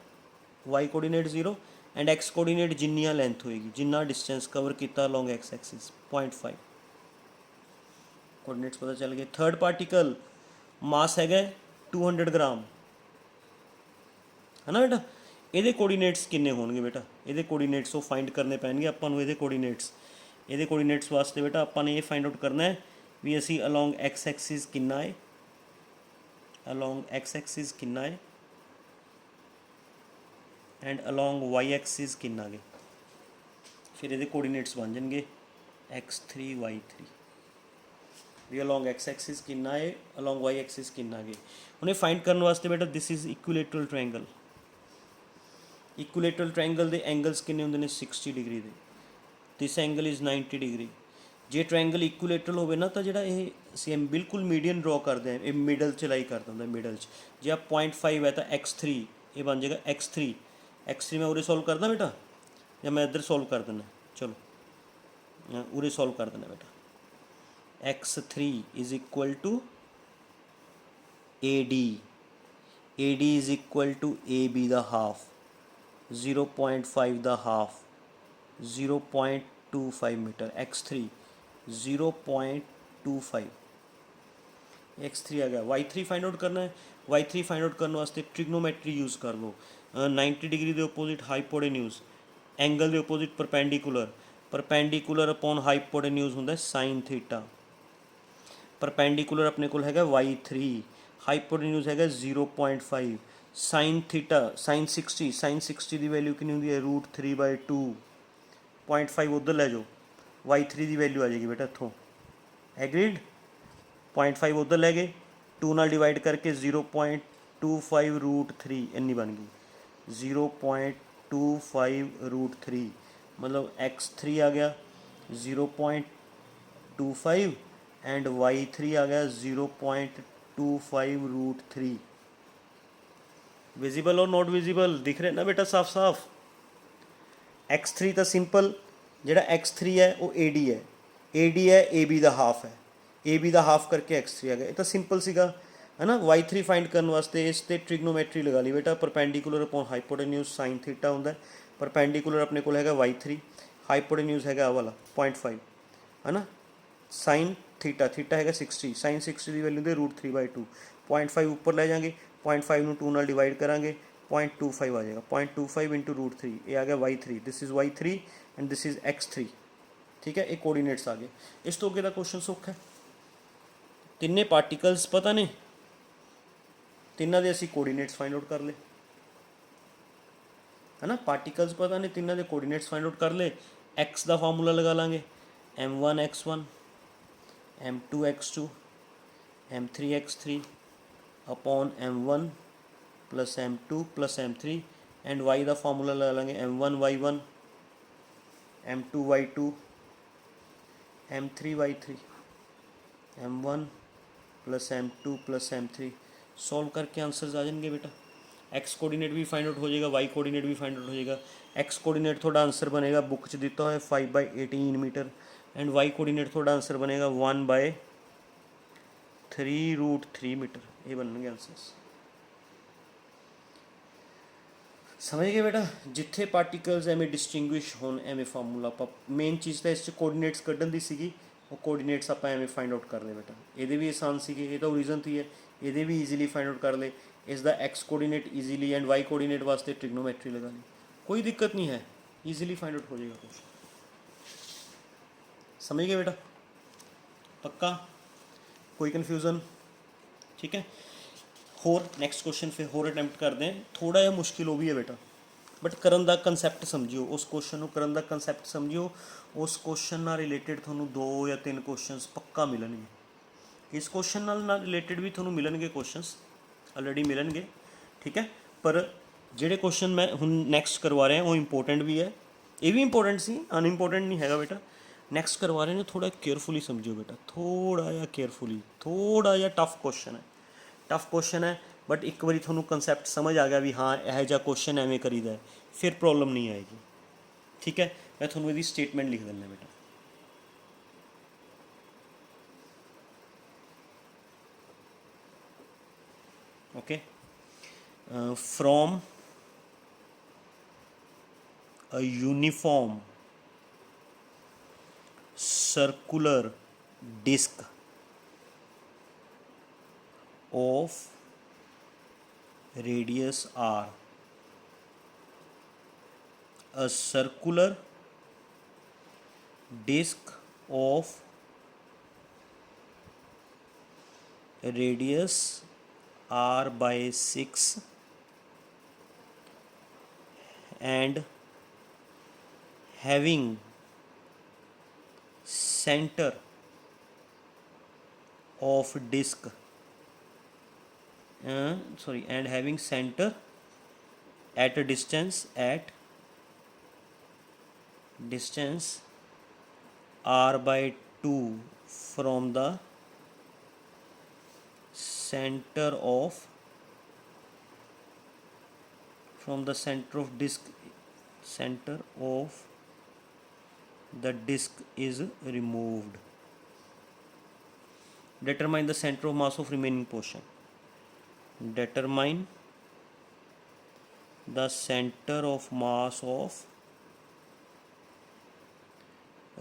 y coordinate 0 and x coordinate जिन्नियां लेंथ होएगी, जिन्ना डिस्टेंस कवर किया अलॉन्ग एक्स एक्सिस 0.5, कोऑर्डिनेट्स पता चल गए। थर्ड पार्टिकल मास है 200 ग्राम, है ना बेटा। ये कोऑर्डिनेट्स किन्ने होणगे बेटा, ये कोऑर्डिनेट्स वो फाइंड करने पैणगे आपां नूं। ये कोऑर्डिनेट्स वास्ते बेटा आपां ने ये फाइंड आउट करना है भी असी अलॉन्ग एक्स एक्सिस किन्ना है, अलॉन्ग एक्स एक्सिस किन्ना है एंड अलॉन्ग वाई एक्सिस किन्ना गे, फिर ये कोऑर्डिनेट्स बन जाएंगे x3 y3 भी अलॉन्ग एक्स एक्सिस किन्ना है, अलॉन्ग वाई एक्सिस किन्ना गे। उन्हें फाइंड करने वास्ते बेटा this is equilateral triangle, equilateral triangle के एंगल्स किन्ने होंदे ने 60 degree they, this angle is 90 degree. J triangle equilateral होवे ना तो जिहड़ा ये सेम बिल्कुल मीडियन ड्रॉ करते हैं, ये मिडल च लाई कर दिंदा, मिडल च जे आप 0.5 है तो x3 ये बन जाएगा x3 मैं उरे सॉल्व करदा बेटा या मैं इधर सॉल्व कर देना, चलो उरे सॉल्व कर देना बेटा। x3 is equal to AD is equal to AB the half, 0.5 the half 0.25 metre, x3 0.25, x3 आ गया। y3 फाइंड आउट करना है, y3 फाइंड आउट करने वास्ते ट्रिग्नोमेट्री यूज़ कर लो, 90 डिग्री के ओपोजिट हाइपोटेन्यूज, एंगल के ओपोजिट परपेंडिकुलर अपॉन हाइपोटेन्यूज होंदा साइन थीटा, परपेंडिकुलर अपने को है y3, हाइपोटेन्यूज है 0.5, साइन थीटा साइन 60 की वैल्यू कितनी होंगी है √3/2, 0.5 उधर ले जाओ, y3 की वैल्यू आ जाएगी बेटा इतों, एग्रीड। 0.5 उधर ले गए, 2 नाल डिवाइड करके 0.25 √3 इन्नी बन गई, 0.25 √3 मतलब x3 आ गया 0.25 एंड y3 आ गया 0.25 √3। विजिबल और नॉट विजिबल दिख रहे ना बेटा साफ साफ। x3 तो सिंपल ਜਿਹੜਾ x3 ਹੈ ਉਹ AD ਹੈ, AD ਹੈ AB ਦਾ ਹਾਫ ਹੈ, AB ਦਾ ਹਾਫ ਕਰਕੇ x3 ਆ ਗਿਆ। ਇਹ ਤਾਂ ਸਿੰਪਲ ਸੀਗਾ ਹੈ ਨਾ। y3 ਫਾਈਂਡ ਕਰਨ ਵਾਸਤੇ ਇਸ ਤੇ ਟ੍ਰਿਗਨੋਮੈਟਰੀ ਲਗਾ ਲਈ ਬੇਟਾ, ਪਰਪੈਂਡੀਕੂਲਰ ਅਪੋਨ ਹਾਈਪੋਟੇਨਿਊਜ਼ ਸਾਈਨ ਥੀਟਾ ਹੁੰਦਾ। ਪਰਪੈਂਡੀਕੂਲਰ ਆਪਣੇ ਕੋਲ ਹੈਗਾ y3, ਹਾਈਪੋਟੇਨਿਊਜ਼ ਹੈਗਾ ਆਹ ਵਾਲਾ 0.5 ਹੈ ਨਾ। ਸਾਈਨ ਥੀਟਾ, ਥੀਟਾ ਹੈਗਾ 60, ਸਾਈਨ 60 ਦੀ ਵੈਲਿਊ ਦੇ √3/2, 0.5 ਉੱਪਰ ਲੈ ਜਾਵਾਂਗੇ, 0.5 ਨੂੰ 2 ਨਾਲ ਡਿਵਾਈਡ ਕਰਾਂਗੇ, 0.25 ਆ ਜਾਏਗਾ, 0.25 ਇੰਟੂ √3, ਇਹ ਆ ਗਿਆ y3, this is y3 and this is x3। ਠੀਕ ਹੈ, ਇਹ ਕੋਆਰਡੀਨੇਟਸ ਆ ਗਏ। ਇਸ ਤੋਂ ਅੱਗੇ ਦਾ ਕੁਐਸਚਨ ਸੌਖਾ ਹੈ। ਤਿੰਨੇ ਪਾਰਟੀਕਲਸ ਪਤਾ ਨੇ, ਤਿੰਨਾਂ ਦੇ ਅਸੀਂ ਕੋਆਰਡੀਨੇਟਸ ਫਾਈਂਡ ਆਊਟ ਕਰ ਲਏ है ना। पार्टिकल्स पता नहीं, तीनों के कोऑर्डिनेट्स फाइंड आउट कर ले। एक्स का फार्मूला लगा लाँगे, m1 x1 m2 x2 m3 x3 upon m1 plus m2 plus m3 and y का फार्मूला लगा लाँगे m1 y1 m2 y2 m3 y3 m1 plus m2 plus m3। Solve करके answers आ जाएंगे बेटा। X coordinate भी find out हो जाएगा, Y coordinate भी find out हो जाएगा। एक्स कोऑर्डिनेट थोड़ा आंसर बनेगा बुक च दिता है 5/18 मीटर एंड वाई कोऑर्डिनेट थोड़ा आंसर बनेगा 1/3√3 मीटर। ये बनने आंसर्स। समझ गए बेटा। जिथे पार्टिकल्स एवें डिस्टिंग्विश होन एवें फार्मूला आप मेन चीज़ तो इस कोऑर्डिनेट्स कढ़न दी सीगी, वो कोऑर्डिनेट्स आप एवें फाइंड आउट कर ले बेटा। ये भी आसान सीगे, ये तो रीजन थी है, ये भी ईजीली फाइंड आउट कर ले। इसका x coordinate easily and y coordinate वास्ते ट्रिग्नोमेट्री लगा ली, कोई दिक्कत नहीं है, ईजीली फाइंड आउट हो जाएगा कुछ। समझ गए बेटा, पक्का, कोई कन्फ्यूज़न? ठीक है। होर नैक्सट क्वेश्चन फिर होर अटैम्प्ट करते हैं। थोड़ा जिहा मुश्किल वो भी है बेटा, बट करन दा कंसैप्ट समझियो, उस क्वेश्चन को करन दा कंसैप्ट समझियो। उस क्वेश्चन नाल रिलेटेड थोनों 2 या 3 क्वेश्चनस पक्का मिलणगे। इस क्वेश्चन नाल रिलेटेड भी थोनों मिलणगे क्वेश्चनस, ऑलरेडी मिलणगे। ठीक है, पर जिहड़े क्वेश्चन मैं हुण नैक्सट करवा रहा वो इंपोर्टेंट भी है, ये भी इंपोर्टेंट सी, अनइंपोर्टेंट नहीं हैगा बेटा। नैक्सट करवा रहे हैं, थोड़ा केयरफुली समझियो बेटा, थोड़ा जिहा केयरफुली, थोड़ा जिहा टफ क्वेश्चन है, टफ क्वेश्चन है। बट एक बार थोनों कंसैप्ट समझ आ गया भी हाँ यह जा क्वेश्चन एवें करीदा है, फिर प्रॉब्लम नहीं आएगी। ठीक है, मैं थोनों इसकी स्टेटमेंट लिख देना बेटा। Okay, from a uniform circular disc of radius r, a circular disc of radius r/6 and having center of disc and having center at a distance r/2 from the center of the disc is removed. Determine the center of mass of remaining portion. Determine the center of mass of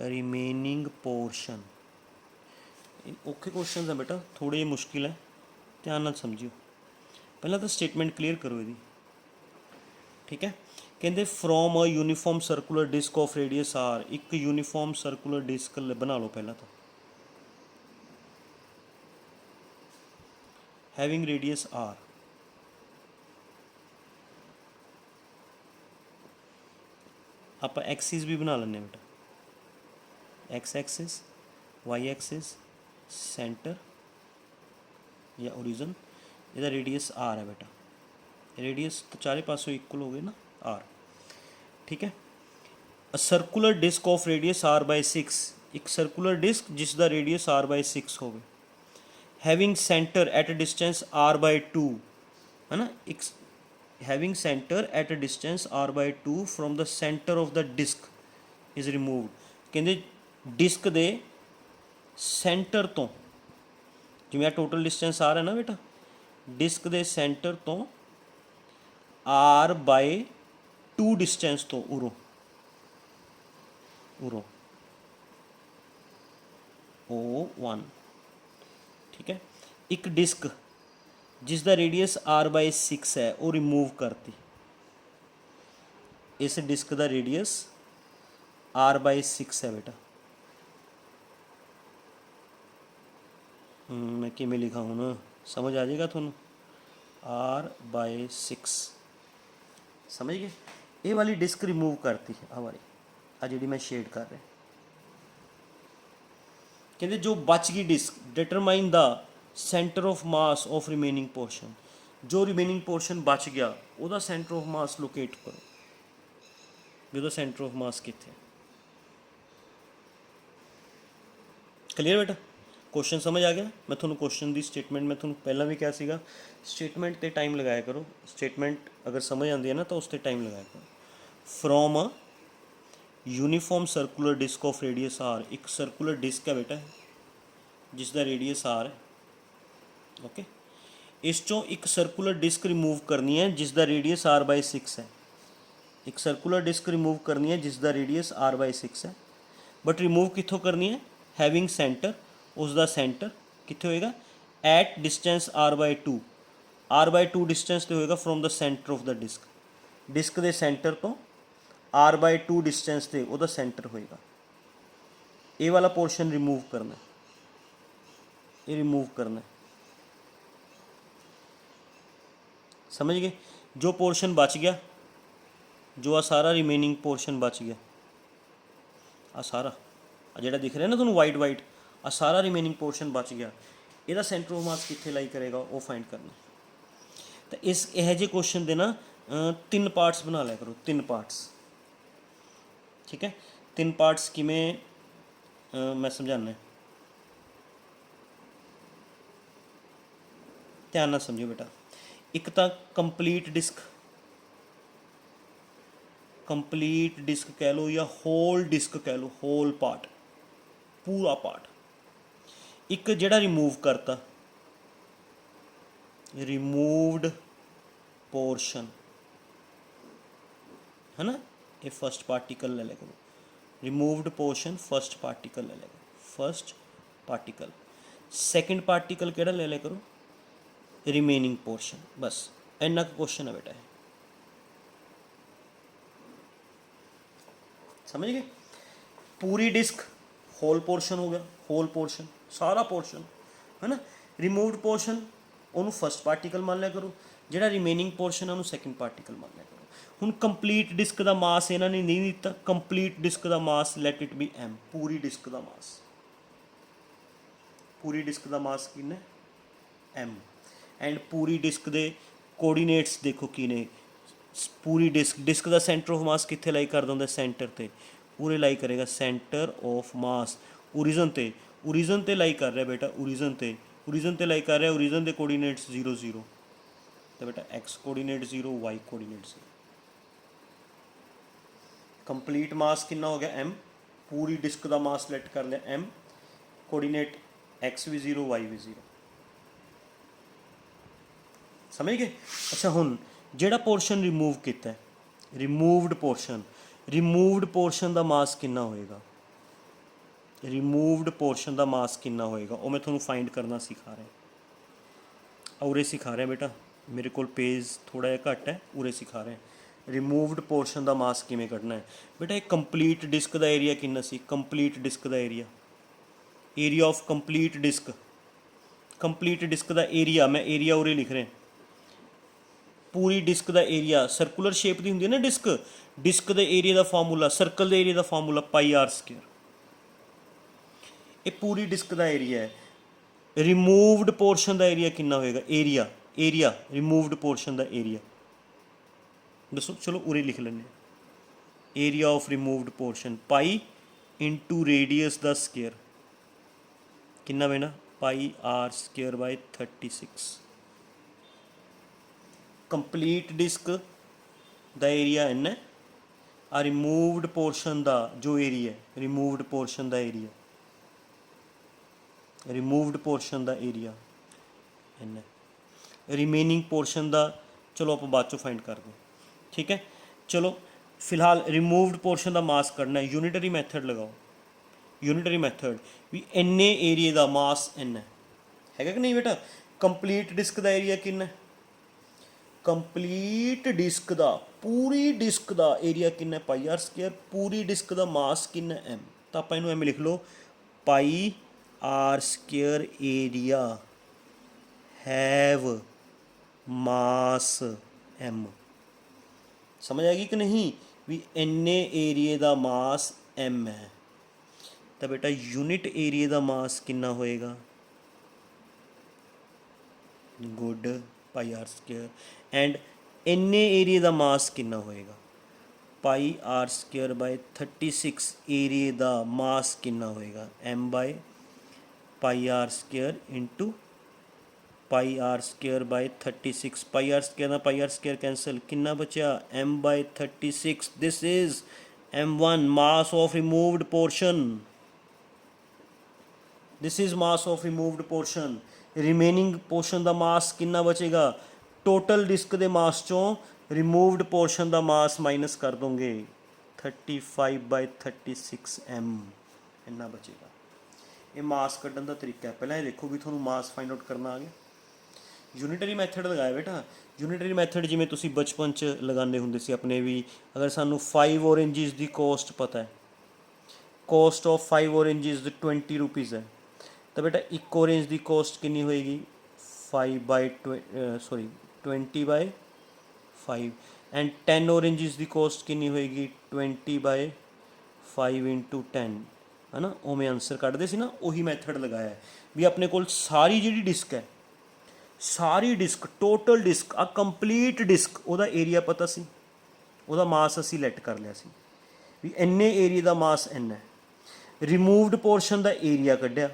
remaining portion. Okay question है बेटा, थोड़े जे मुश्किल है, ध्यान नाल समझियो। पहला तो statement clear करो इसकी। ठीक है, कहते from a uniform circular disc of radius R, एक यूनीफॉर्म सर्कुलर डिस्क बना लो पहला तो, हैविंग रेडियस आर, आप एक्सिस भी बना लें बेटा, x axis, y axis, centre या ओरिजिन, इसका रेडियस आर है बेटा। रेडियस तो चारे पासों इक्वल हो गए ना, आर। ठीक है, a circular disc of radius r/6, एक सर्कुलर डिस्क जिसका रेडियस r/6 हो गए, having centre at a distance r/2 है ना, एक having centre at a distance r/2 from the centre of the disc, is removed कहते डिस्क दे centre तो जिवें टोटल डिस्टेंस आर है ना बेटा डिस्क दे सेंटर तो R/2 डिस्टेंस तो उरों O1 ठीक है। एक डिस्क जिसका रेडियस R/6 है वो रिमूव करती इस डिस्क का रेडियस R/6 है बेटा मैं किमें लिखा हूँ ना समझ आ जाएगा थोनों R/6 समझ गए ये वाली डिस्क रिमूव करती है आ वाली आ जी मैं शेड कर रहा कहते जो बच गई disc determine the centre of mass of remaining portion जो रिमेनिंग पोर्शन बच गया ਉਹਦਾ सेंटर ऑफ मास लोकेट करो भी ਉਹਦਾ सेंटर ऑफ मास कितने क्लीयर बेटा क्वेश्चन समझ आ गया मैं थोड़ा क्वेश्चन की स्टेटमेंट मैं थोड़ा पहला भी क्या सीगा स्टेटमेंट ते टाइम लगाया करो स्टेटमेंट अगर समझ आती है ना तो उस पर टाइम लगाया करो from a uniform circular disc of radius R एक सर्कुलर डिस्क है बेटा जिसका रेडियस आर है ओके इस चों एक सर्कुलर डिस्क रिमूव करनी है जिसका रेडियस R/6 है एक सर्कुलर डिस्क रिमूव करनी है जिसका रेडियस R/6 है बट रिमूव कितों करनी है हैविंग सेंटर उसका सेंटर कितने होएगा at distance R/2 R/2 distance तो होएगा from the centre of the disc के सेंटर तो R/2 डिस्टेंस से वो सेंटर होएगा ये वाला पोर्शन रिमूव करना ये रिमूव करना समझ गए जो पोर्शन बच गया जो आ सारा रिमेनिंग पोर्शन बच गया आ सारा जेड़ा दिख रहा है ना तुहानू वाइट वाइट आ सारा रिमेनिंग पोर्शन बच गया ਇਹਦਾ सेंटर ऑफ मास कितने लाई करेगा वो फाइंड करना तो इस यह जे क्वेश्चन के ना 3 पार्ट्स बना लिया करो 3 पार्ट्स ठीक है 3 पार्ट्स किमें मैं समझाना ध्यान ना समझो बेटा एक तो कंप्लीट डिस्क कह लो या होल डिस्क कह लो होल पार्ट पूरा पार्ट एक जिहड़ा रिमूव करता रिमूव्ड पोर्शन है ना ये फर्स्ट पार्टिकल ले करो रिमूव्ड पोर्शन फर्स्ट पार्टिकल ले करो फर्स्ट पार्टिकल सेकंड पार्टिकल केड़ा ले करो रिमेनिंग पोर्शन बस इन्ना क्वेश्चन है बेटा समझ गए पूरी डिस्क होल पोर्शन हो गया होल पोर्शन सारा पोर्शन है ना रिमूव्ड पोर्शन उन्होंने फर्स्ट पार्टिकल मान लिया करो जिहड़ा रिमेनिंग पोर्शन है उन्होंने सैकेंड पार्टिकल मान लिया करो हुण कंप्लीट डिस्क का मास इन्होंने नहीं दिता कंप्लीट डिस्क का मास लैट इट बी M पूरी डिस्क का मास किन्ना M एंड पूरी डिस्क के कोऑर्डिनेट्स देखो की ने पूरी डिस्क का सेंटर ऑफ मास कित्थे लाई कर दिंदा सेंटर ते पूरे लाई करेगा सेंटर ऑफ मास ओरिजन ते लाई कर रहा बेटा ओरिजन ते लाई कर रहा ओरिजन के कोऑर्डिनेट्स 0 0 तो बेटा x coordinate 0 y coordinate 0 complete mass कितना हो गया M पूरी डिस्क का मास लेट कर लिया M कोऑर्डिनेट x भी 0 y भी 0 समझ गए अच्छा हुण जिहड़ा पोर्शन रिमूव किया रिमूव्ड पोर्शन का मास कितना होएगा रिमूव्ड पोर्शन का मास कितना होएगा वो मैं थोड़ा फाइंड करना सिखा रहा उरे सिखा रहा बेटा मेरे को पेज थोड़ा जिहा घट है उरे सिखा रहा रिमूव्ड पोर्शन का मास किमें कढ़ना है बेटा एक कंप्लीट डिस्क का एरिया कितना सी कंप्लीट डिस्क का एरिया ऑफ कंप्लीट डिस्क का एरिया मैं एरिया उरे लिख रहा पूरी डिस्क का एरिया सर्कुलर शेप की होंगी ना डिस्क के एरिया का फार्मूला सर्कल के एरिया का फार्मूला πr²। ये पूरी डिस्क का एरिया है रिमूव्ड पोर्शन का एरिया कितना होएगा एरिया रिमूव्ड पोर्शन का एरिया दसो चलो उरे लिख लें area of removed portion pi into radius the square कितना बेना πr²/36 कंप्लीट डिस्क का एरिया n है ਆ ਰਿਮੂਵਡ ਪੋਰਸ਼ਨ ਦਾ ਜੋ ਏਰੀਆ, ਰਿਮੂਵਡ ਪੋਰਸ਼ਨ ਦਾ ਏਰੀਆ, ਰਿਮੂਵਡ ਪੋਰਸ਼ਨ ਦਾ ਏਰੀਆ ਇੰਨਾ, ਰਿਮੇਨਿੰਗ ਪੋਰਸ਼ਨ ਦਾ ਚਲੋ ਆਪਾਂ ਬਾਅਦ ਚੋਂ ਫਾਈਂਡ ਕਰਦੇ ਹਾਂ, ਠੀਕ ਹੈ। ਚਲੋ ਫਿਲਹਾਲ ਰਿਮੂਵਡ ਪੋਰਸ਼ਨ ਦਾ ਮਾਸ ਕੱਢਣਾ ਹੈ, ਯੂਨਿਟਰੀ ਮੈਥਡ ਲਗਾਓ, ਯੂਨਿਟਰੀ ਮੈਥਡ ਵੀ ਇੰਨੇ ਏਰੀਏ ਦਾ ਮਾਸ ਇੰਨਾ ਹੈਗਾ ਕਿ ਨਹੀਂ ਬੇਟਾ। ਕੰਪਲੀਟ ਡਿਸਕ ਦਾ ਏਰੀਆ ਕਿੰਨਾ, ਕੰਪਲੀਟ ਡਿਸਕ ਦਾ, ਪੂਰੀ ਡਿਸਕ ਦਾ ਏਰੀਆ ਕਿੰਨਾ, ਪਾਈ ਆਰ ਸਕੁਅਰ, ਪੂਰੀ ਡਿਸਕ ਦਾ ਮਾਸ ਕਿੰਨਾ ਐਮ, ਤਾਂ ਆਪਾਂ ਇਹਨੂੰ ਐਮ ਲਿਖ ਲਓ, pi r square area have mass m। समझ आएगी कि नहीं भी इन्ने एरिए का मास m है, तो बेटा यूनिट एरिए का मास कितना होएगा, good, pi R square, and इन्ने एरिए का मास कितना होएगा, पाई आर स्क्वायर बाय 36 एरिए का मास कितना होएगा, m by pi R square into pi R square by 36, pi R square ना पाई आर स्क्वायर कैंसल, कितना बचा m by 36, this is m1 mass of removed portion, this is mass of removed portion. Remaining portion का mass कितना बचेगा, total disc के मास चों removed portion का मास minus कर दोगे, 35 बाय 36 m इन्ना बचेगा। ये मास कड्ढण का तरीका है, पहले ये देखो भी थोड़ा मास फाइंड आउट करना आ गया। यूनिटरी मैथड लगाया बेटा, यूनिटरी मैथड जिमें तुसी बचपन च लगाने हुंदे सी अपने भी, अगर सानू 5 ऑरेंजिस की कॉस्ट पता है, कॉस्ट ऑफ 5 ऑरेंजिस 20 रुपीज़ है, तो बेटा एक ऑरेंज की कॉस्ट कितनी होएगी, 20 बाय 5, एंड 10 ऑरेंजिस की कॉस्ट कितनी होएगी, 20 बाय 5 इंटू 10, है ना। उमें आंसर कढ़ते सी ना, उही मैथड लगाया है भी अपने कोल सारी जी डिस्क है, सारी डिस्क टोटल डिस्क आ कंप्लीट डिस्क ਉਹਦਾ ਏਰੀਆ पता सी, ਉਹਦਾ मास ਅਸੀਂ ਲੈਟ कर लिया सी भी इन्ने एरिए का मास इन्ना है। रिमूव्ड पोर्शन का एरिया कढ़िया,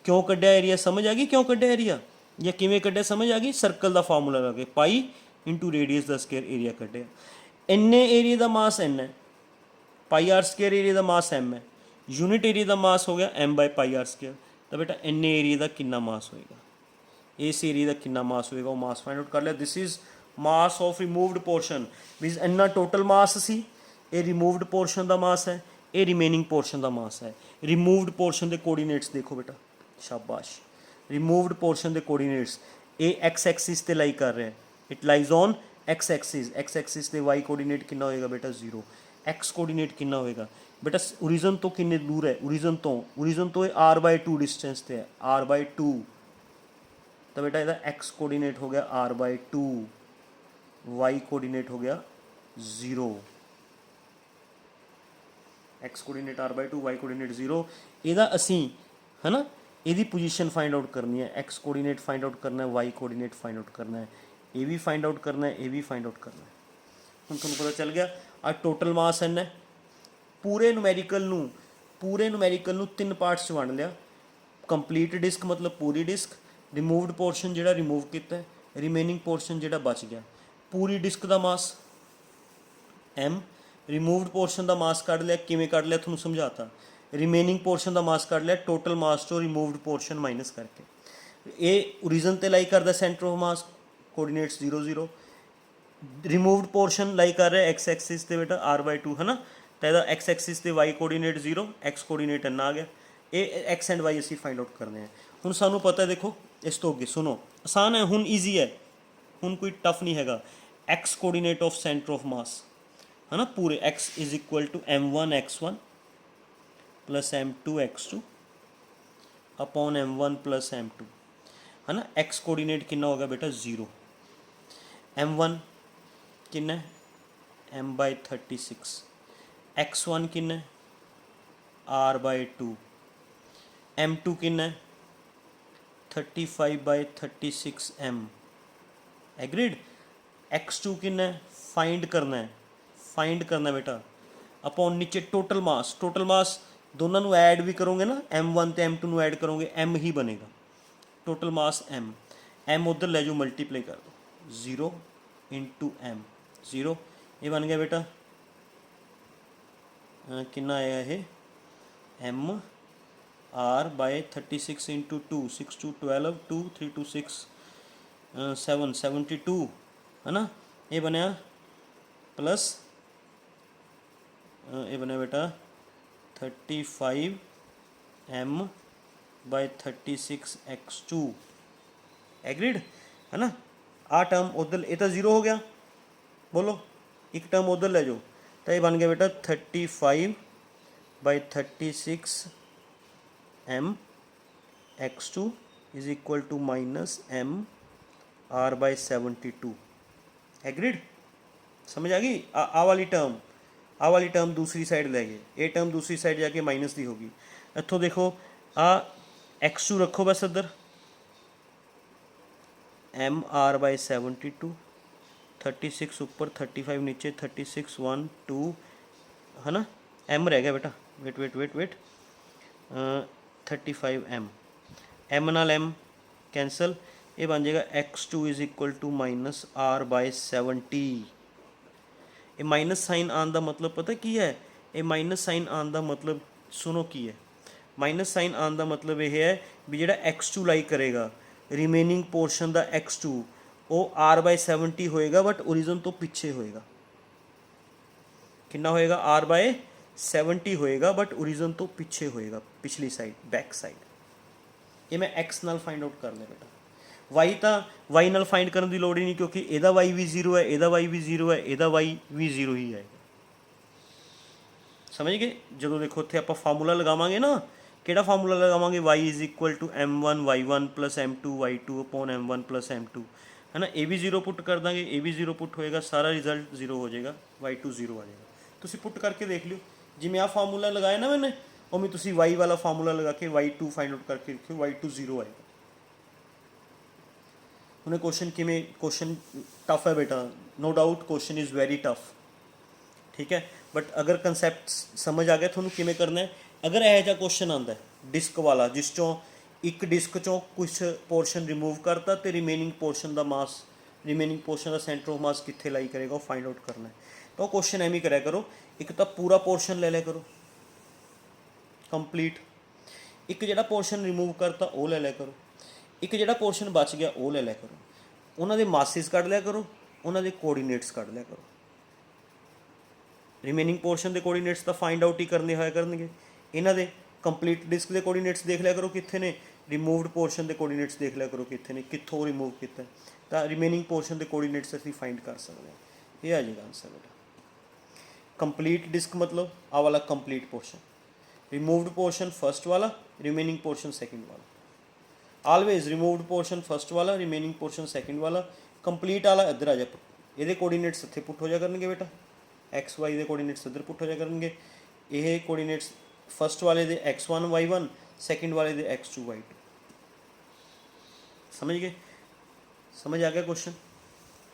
क्यों कढ़िया एरिया, समझ आ गई क्यों कढ़िया एरिया या किवें कढ़िया, समझ आ गई। सर्कल का फार्मूला लगा के पाई इंटू रेडियस का स्केयर एरिया कढ़िया, इन्ने एरिए का मास इन्ना है, पाई आर स्केयर एरिया का मास m है, यूनिट एरिया का मास हो गया m by pi R square, तो बेटा इन्ने एरिए का कितना मास होएगा, इस एरिए का कितना मास होएगा, वो मास फाइंड आउट कर लिया। This is mass of removed portion, मीनस इन्ना टोटल मास सी, ये रिमूव्ड पोर्शन का मास है, ये रिमेनिंग पोर्शन का मास है। रिमूव्ड पोर्शन के कोऑर्डिनेट्स देखो बेटा, शाबाश, रिमूव्ड पोर्शन के कोऑर्डिनेट्स ये एक्स एक्सिस ते लाई कर रहे हैं, it lies on x axis ते वाई कोऑर्डिनेट कितना होएगा बेटा 0, एक्स कोऑर्डिनेट कितना होएगा बेटा, ओरिजन तो कितने दूर है, ओरिजन तो आर बाय 2 डिस्टेंस ते है, आर बाय 2, तो बेटा इसका एक्स कोऑर्डिनेट हो गया r बाय 2, वाई कोऑर्डिनेट हो गया 0, x coordinate r by 2, y coordinate 0। ਇਹਦਾ ਅਸੀਂ है ना, ਇਹਦੀ पोजीशन फाइंड आउट करनी है, एक्स कोऑर्डिनेट फाइंड आउट करना है, वाई कोऑर्डिनेट फाइंड आउट करना है, ये भी फाइंड आउट करना है, ये भी फाइंड आउट करना है। ਹੁਣ ਤੁਹਾਨੂੰ पता चल गया आ टोटल मास इन्ना है। पूरे न्यूमेरिकल ਨੂੰ 3 पार्ट्स 'ਚ ਵੰਡ लिया, कंप्लीट डिस्क मतलब पूरी डिस्क, रिमूव्ड पोर्शन जिहड़ा रिमूव किया, रिमेनिंग पोर्शन जिहड़ा बच गया, पूरी डिस्क का मास m, रिमूव्ड पोर्शन का मास कढ़ लिया, किवें कढ़ लिया तुहानूं समझाता, रिमेनिंग पोर्शन का मास कढ़ लिया टोटल मास चो रिमूव्ड पोर्शन माइनस करके, ये ओरिजन ते लाई करदा centre of mass, coordinates 0 0, removed portion लाई कर रहा है एक्स एक्सिस ते बेटा r बाय 2, है ना, तो यदा एक्स एक्सिस ते वाई कोऑर्डिनेट 0, एक्स कोऑर्डिनेट इन्ना आ गया, ये एक्स एंड वाई असीं फाइंड आउट करने हैं। हुण सानूं पता है, देखो इस तो अगे सुनो, आसान है, हुण ईजी है, हुण कोई टफ नहीं हैगा। X coordinate of centre of mass है ना, पूरे एक्स is equal to m1 x1 plus m2 x2 upon m1 plus m2, है ना। एक्स कोऑर्डिनेट कितना होगा बेटा 0, m1 कितना है m बाय 36, x1 कितना है r बाय 2, m2 कितना है 35 बाय 36 m, एग्रीड। x2 कितना है फाइंड करना है बेटा, अपॉन नीचे टोटल मास दोनों को ऐड भी करोगे ना, m1 तो m2 को ऐड करोगे m ही बनेगा, टोटल मास m उधर ले जाओ मल्टीप्लाई कर दो, 0 इंटू m 0, ये बन गया बेटा कितना आएगा ये एम आर बाय 36 इंटू 2 6 2 12 2 3 2 6 7 72 है ना। ये बनया प्लस ये बनया बेटा 35 एम बाय 36x2 एग्रीड है ना। आ टर्म उधर ये तो जीरो हो गया, बोलो एक टर्म उधर ले जाओ तो ये बन गया बेटा 35 by 36 m x2 is equal to minus m R by 72 agreed. समझ आ गई। आ वाली टर्म दूसरी साइड ले गए, ये टर्म दूसरी साइड जाके माइनस दी होगी। इतों देखो आ x2 रखो बस इधर एम आर बाय 72 36 ऊपर 35 नीचे 36 1 2 है ना। एम रह गया बेटा, wait wait wait wait 35 m नाल एम कैंसल, ये बन जाएगा x2 is equal to minus R by 70। ये माइनस साइन आने का मतलब पता की है, ये माइनस साइन आने का मतलब सुनो की है। माइनस साइन आने का मतलब यह है भी जो x2 लाई करेगा रिमेनिंग पोर्शन का x2 वो r बाय 70 होएगा बट ओरिजिन तो पीछे होएगा। कितना होएगा r बाय 70 होएगा बट ओरिजिन तो पीछे होएगा, पिछली साइड बैक साइड। ये मैं x नाल फाइंड आउट कर लिया बेटा। y तो y नाल फाइंड करने की लोड़ ही नहीं क्योंकि ਇਹਦਾ y भी 0 है, ਇਹਦਾ y भी 0 है, ਇਹਦਾ y भी 0 ही आएगा। समझ गए। जो देखो इतने आप फार्मूला लगावे ना, ਕਿਹੜਾ फार्मूला लगावे y is equal to m1 y1 plus m2 y2 upon m1 plus m2 है ना। ये भी 0 पुट कर देंगे, ये भी 0 पुट होएगा, सारा रिजल्ट 0 हो जाएगा, y2 0 आ जाएगा। तुम पुट करके देख लियो जिमें आ फार्मूला लगाया ना मैंने उमें तुम y वाला फार्मूला लगा के y2 फाइंड आउट करके रखियो, y2 0 आएगा। उन्हें क्वेश्चन किमें, क्वेश्चन टफ है बेटा, no doubt question is very tough, ठीक है। बट अगर कंसैप्ट समझ आ गया थोड़ा किमें करना है, अगर यह जहा क्वेश्चन आता है डिस्क वाला जिस चों एक डिस्क चों कुछ पोर्शन रिमूव करता तो रिमेनिंग पोर्शन का मास, रिमेनिंग पोर्शन का सेंटर ऑफ मास कितने लाई करेगा वो फाइंड आउट करना है। तो क्वेश्चन एवं कराया करो, एक तो पूरा पोर्शन ले लिया करो कंप्लीट, एक जो पोर्शन रिमूव करता वो ले लिया करो, एक जो पोर्शन बच गया वो ले लिया करो, उन्होंने मासिस कढ़ लिया करो, उन्होंने कोऑर्डिनेट्स कढ़ लिया करो। रिमेनिंग पोर्शन के कोऑर्डिनेट्स तो फाइंड आउट ही करने होया करनगे, इन्हां दे कंप्लीट डिस्क के कोऑर्डिनेट्स देख लिया करो कित्थे ने, रिमूवड पोर्शन के कोऑर्डिनेट्स देख लिया करो कित्थे ने, कित्थों रिमूव किया तो रिमेनिंग पोर्शन के कोऑर्डिनेट्स असीं फाइंड कर सकते हैं। ये आ जाएगा आंसर बेटा। कंप्लीट डिस्क मतलब आ वाला complete portion, removed portion first वाला, रिमेनिंग पोर्शन सेकंड वाला। ऑलवेज रिमूवड पोर्शन फर्स्ट वाला, रिमेनिंग पोर्शन सेकंड वाला, कंप्लीट वाला इधर आ जा, ये कोऑर्डिनेट्स इत्थे पुट हो जा करनगे बेटा, एक्स वाई के कोऑर्डिनेट्स इधर पुट हो जा करनगे। ये कोऑर्डिनेट्स फर्स्ट वाले दे x1 y1, सेकंड वाले दे x2 y2। समझ गए, समझ आ गया क्वेश्चन।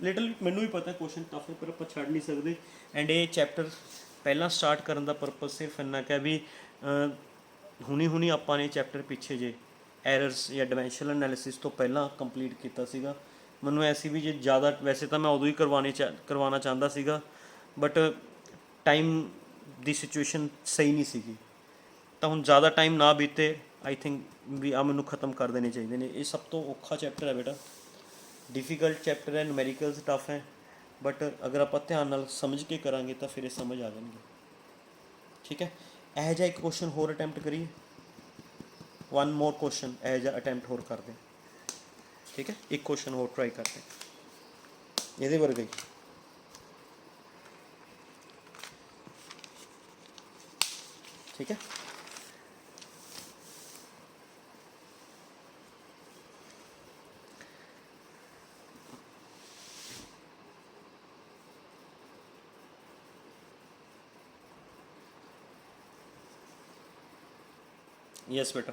लिटल मैनू भी पता क्वेश्चन टफ है पर आप छड़ नहीं सकते। एंड ये चैप्टर पहला स्टार्ट करने का परपज सिर्फ इन्ना क्या भी हुनी आपने चैप्टर पिछे जे एरर्स या डिमेंशनल एनालिसिस तो पहला कंप्लीट किया। मैनू ऐसी भी जो ज़्यादा वैसे तो मैं उदों ही करवाना चाहता सीगा बट टाइम दी सिचुएशन सही नहीं सी, तो हुण ज़्यादा टाइम ना बीते आई थिंक भी आ मैनू खत्म कर देने चाहिए ने। ये सब तो औखा चैप्टर है बेटा, डिफिकल्ट चैप्टर है, न्यूमेरिकल्स टफ है बट अगर आप ध्यान नाल समझ के करांगे तो फिर ये समझ आ जाएंगे, ठीक है। यह जा एक क्वेश्चन होर अटैम्प्ट करिए, वन मोर क्वेश्चन यह जा अटैम्प्ट होर कर दें, ठीक है। एक क्वेश्चन होर ट्राई करते हैं ये वर्गे ही, ठीक है। यस बेटा,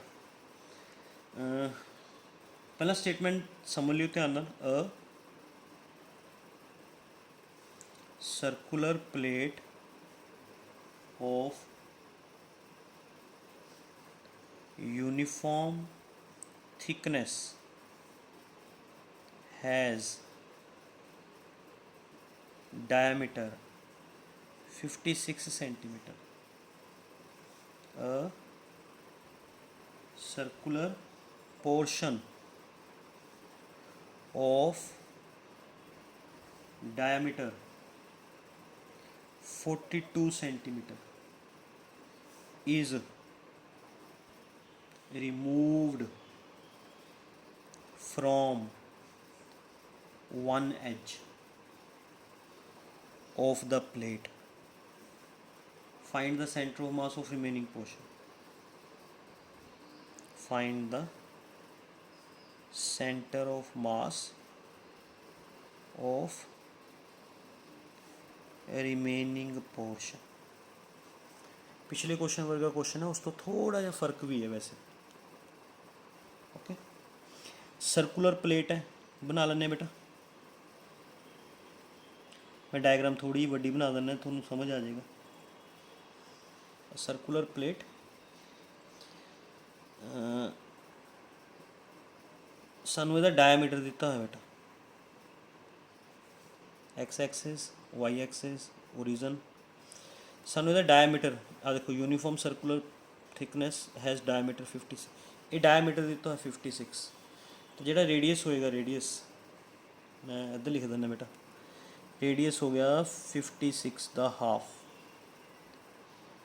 पहला स्टेटमेंट समझ लियो ध्यान नाल, a circular plate of uniform thickness has diameter 56 centimeter a circular portion of diameter 42 centimeter is removed from one edge of the plate. Find the center of mass of remaining portion. Find the center of mass of remaining portion. पिछले question वर्गा question है, उस तो थोड़ा जा फर्क भी है वैसे. ओके, सर्कुलर प्लेट है, बना लेने बेटा. मैं डायग्राम थोड़ी वड्डी बना देना, थोड़ा समझ आ जाएगा. सर्कुलर प्लेट सानू ਇਹਦਾ डायमीटर दिता है बेटा. X axis, y axis, origin. सानू ਇਹਦਾ डायमीटर आ देखो, uniform circular thickness has diameter 56. ये डायमीटर दिता है 56. तो ਜਿਹੜਾ रेडियस होएगा, रेडियस मैं इधर लिख देना बेटा. रेडियस हो गया 56 दा हाफ,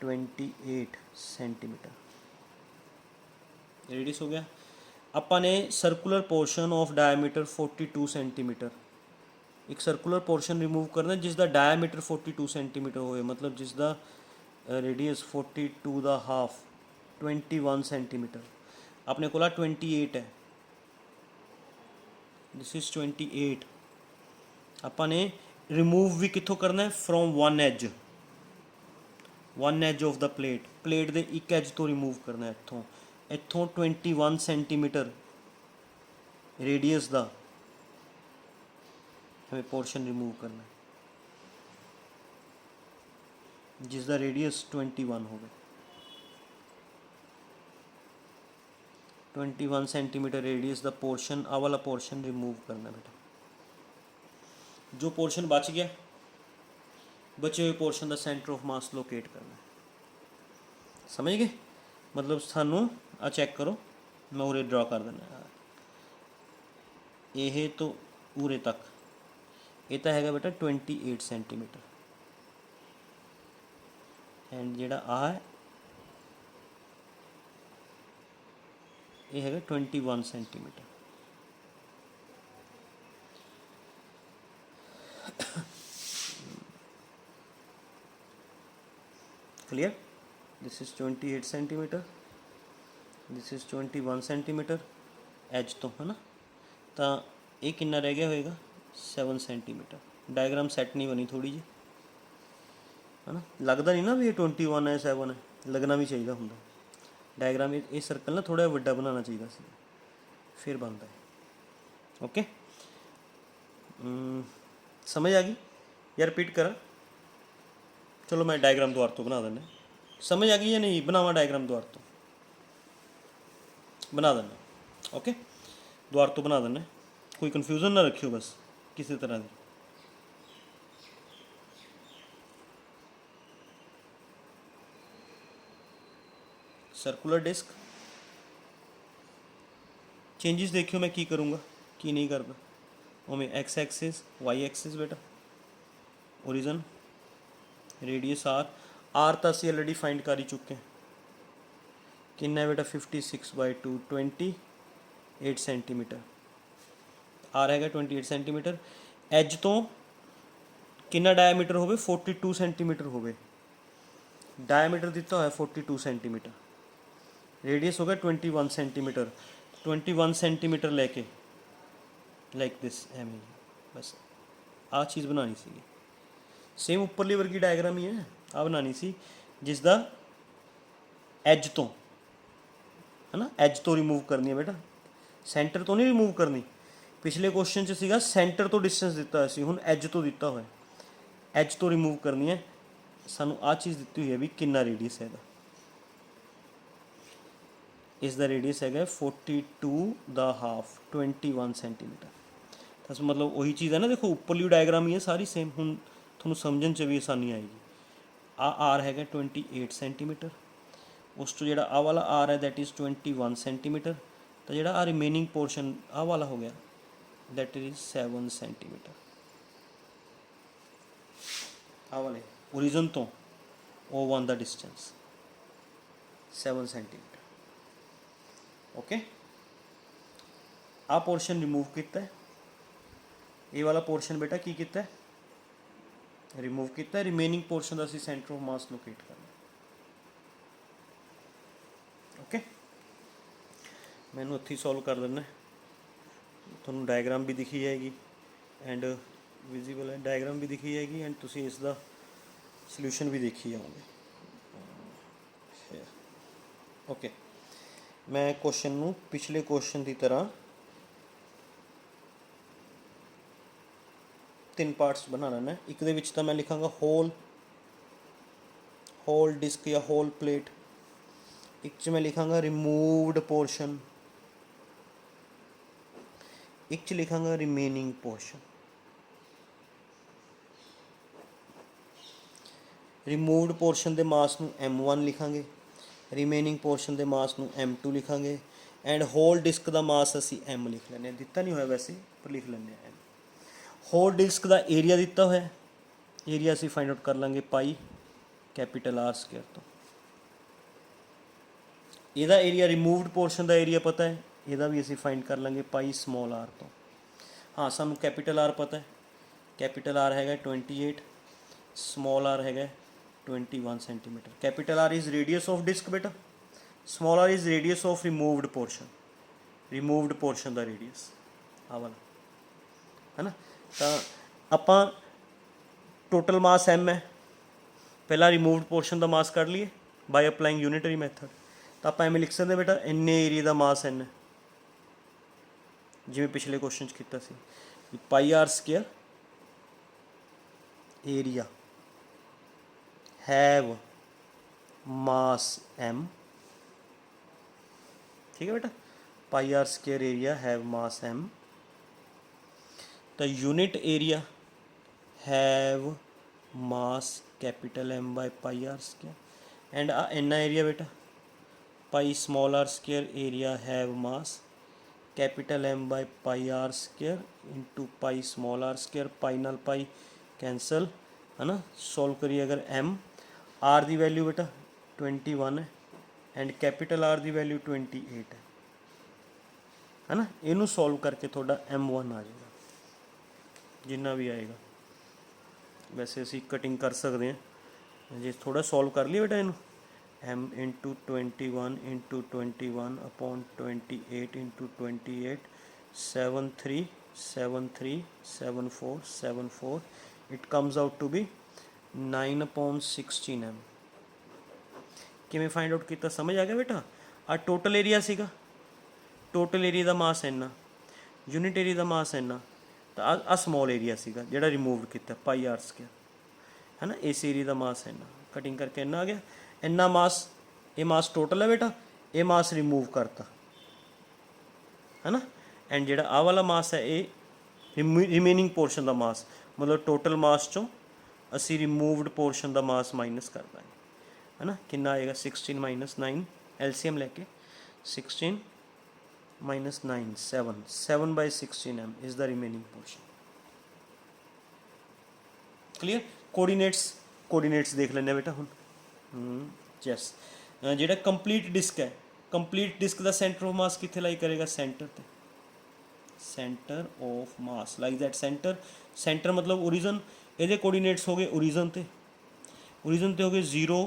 28 सेंटीमीटर रेडियस हो गया. ਆਪਾਂ ਨੇ circular portion of diameter 42 centimetre, ਇੱਕ ਸਰਕੂਲਰ ਪੋਰਸ਼ਨ ਰਿਮੂਵ ਕਰਨਾ ਜਿਸ ਦਾ ਡਾਇਆਮੀਟਰ 42 ਸੈਂਟੀਮੀਟਰ ਹੋਵੇ, ਮਤਲਬ ਜਿਸ ਦਾ रेडियस 42 ਦਾ ਹਾਫ 21 ਸੈਂਟੀਮੀਟਰ. ਆਪਣੇ ਕੋਲ 28 ਹੈ, ਦਿਸ ਇਜ਼ 28. ਆਪਾਂ ਨੇ ਰਿਮੂਵ ਵੀ ਕਿੱਥੋਂ ਕਰਨਾ ਹੈ? From one edge of the plate ਦੇ ਇੱਕ ਐਜ ਤੋਂ ਰਿਮੂਵ ਕਰਨਾ ਹੈ. ਇੱਥੋਂ 21 ਸੈਂਟੀਮੀਟਰ रेडियस ਦਾ हमें पोर्शन रिमूव करना है जिसका रेडियस 21 हो गया. 21 सेंटीमीटर रेडियस का पोर्शन, आ वाला पोर्शन रिमूव करना बेटा. जो पोर्शन बच गया, बचे हुए पोर्शन का सेंटर ऑफ मास लोकेट करना है. समझ गए? मतलब सानू आ चेक करो, मैं उरे ड्रॉ कर देना. ये तो उरे तक ये तो है बेटा 28 सेंटीमीटर, एंड जिहड़ा आ है ये है 21 centimetre. Clear? This is 28 centimetre, this is 21 centimetre edge तो है ना. तो ये कितना रह गया होएगा? 7 सेंटीमीटर. डायग्राम सैट नहीं बनी थोड़ी जी, है ना. लगता नहीं ना भी ये 21 है 7 है, लगना भी चाहिए होंगे. डायग्राम ये सर्कल ना थोड़ा वड्डा बनाना चाहिए सी, फिर बनता है. ओके, समझ आ गई यार? रिपीट करा. चलो मैं डायग्राम दोबारा तो बना देना. समझ आ गई या नहीं? बनावा डायग्राम दोबारा तो बना देना. ओके, दोबारा तो बना देना. कोई कन्फ्यूजन ना रखियो बस किसी तरह की. सर्कुलर डिस्क चेंजेस देखियो मैं की करूँगा की नहीं करता. उमें एक्स एक्सिस, वाई एक्सिस बेटा, ओरिजन, रेडियस आर तो असी ऑलरेडी फाइंड कर ही चुके हैं. कितना है बेटा? 56/2, 28 सेंटीमीटर. आर है 28 सेंटीमीटर. एज तो कितना डायमीटर होवे? 42 सेंटीमीटर होवे. डायमीटर दिता है 42 सेंटीमीटर. रेडियस हो गया 21 सेंटीमीटर. 21 सेंटीमीटर लेके लाइक दिस एम, बस आ चीज़ बनानी सी. सेम उपरली वर्गी डायग्राम ही है, आ बनानी सी जिसका एज तो है ना, एज तो रिमूव करनी है बेटा, सेंटर तो नहीं रिमूव करनी. पिछले क्वेश्चन च सीगा सेंटर तो डिस्टेंस दिता है, हुण एज तो दिता हुआ, एज तो रिमूव करनी है. सानू आ चीज़ दी हुई है भी कितना रेडियस है. इसका रेडियस है 42 दा हाफ, 21 सेंटीमीटर. तो मतलब वही चीज़ है ना. देखो उपरली डायग्राम ही है सारी सेम. हुण थोड़ा समझन च भी आसानी आएगी. आ आर है 28 सेंटीमीटर, उस तो ਜਿਹੜਾ ਆ ਵਾਲਾ r है दैट इज़ 21 सेंटीमीटर, तो ਜਿਹੜਾ आ रिमेनिंग पोर्शन आ वाला हो गया दैट इज़ 7 सेंटीमीटर। आ वाले ओरिजिन तो O1 ਦਾ डिस्टेंस 7 सेंटीमीटर। ओके, आ पोर्शन रिमूव किया है, ये वाला पोर्शन बेटा की किया है, रिमूव किया। रिमेनिंग पोर्शन का असीं सेंटर ऑफ मास लोकेट करना। ओके, मैनू उत्थे सॉल्व कर देना, थोनों डायग्राम भी दिखी जाएगी एंड विजिबल है, डायग्राम भी दिखी जाएगी एंड तुसीं इसका सल्यूशन भी देखी जाओगे। ओके, मैं क्वेश्चन नू पिछले क्वेश्चन की तरह 3 पार्ट्स बना लेना। एक दे विच तां मैं लिखांगा होल डिस्क या होल प्लेट, एक च मैं लिखांगा रिमूवड पोर्शन, एक च लिखांगा रिमेनिंग पोर्शन। रिमूवड पोर्शन के मास नू M1 लिखांगे, रिमेनिंग पोर्शन के मास नू M2 लिखांगे एंड होल डिस्क का मास असी M लिख लें। दिता नहीं होया वैसे पर लिख लें M। होल डिस्क का एरिया दिता होया, एरिया असी फाइंड आउट कर लेंगे पाई कैपिटल R स्क्वायर तो। ਇਹਦਾ एरिया रिमूवड पोर्शन का एरिया पता है, ਇਹਦਾ भी असी फाइंड कर लेंगे पाई स्मॉल r तो। हाँ, सानू कैपिटल R पता है, कैपिटल R हैगा 28, स्मॉल r हैगा 21 centimetre. Capital R is radius of disc बेटा, small r is radius of removed portion, removed portion का रेडियस आ वाला है ना। तो आपां टोटल मास M है, पहला रिमूवड पोर्शन का मास कर लिए बाय अप्लाइंग यूनिटरी मैथड, तो आप लिख सकते बेटा इन्ने एरिया का मास N है, जिवें पिछले क्वेश्चन किया सी pi R square area have mass M, ठीक है बेटा, pi R square area have mass M। तो unit area have mass capital M by pi R square and इन्ना एरिया बेटा pi small r square area have mass capital M by pi R square into pi small r square, pi नाल pi cancel है ना। Solve करिए अगर M R की value बेटा 21 है एंड कैपिटल R की वैल्यू 28 है ना। इनू सॉल्व करके थोड़ा M1 आ जाएगा, जिन्ना भी आएगा। वैसे असी कटिंग कर सकते हैं, जे थोड़ा सॉल्व कर लिया बेटा इनू M into 21 into 21 upon 28 into 28 73 73 74 74, it comes out to be 9/16 M। किमें फाइंड आउट किया समझ आ गया बेटा। आ टोटल एरिया सीगा, टोटल एरिया का मास इन्ना, यूनिट एरिया का मास इन्ना, तो आ स्मॉल एरिया सीगा जिहड़ा रिमूव किया पाई R स्क्वायर है ना। इस एरिया का मास इन्ना, कटिंग करके इन्ना आ गया। इन्ना मास, ये मास टोटल है बेटा, ये मास रिमूव करता है ना। एंड जिहड़ा आ वाला मास है ये रिमेनिंग पोर्शन का मास, मतलब टोटल मास चों असी रिमूवड पोर्शन का मास माइनस कर देंगे है ना। कितना आएगा 16 माइनस 9, LCM लैके 16 minus 9 7, 7/16 M is the remaining portion. Clear. Coordinates देख लेने बेटा हुण। यस, जिहड़ा कंप्लीट डिस्क है, कंप्लीट डिस्क का सेंटर ऑफ मास कित्थे लाई करेगा, सेंटर ते, centre of mass like that. Centre मतलब ओरिजन, ये कोऑर्डिनेट्स हो गए ओरिजन ते हो गए 0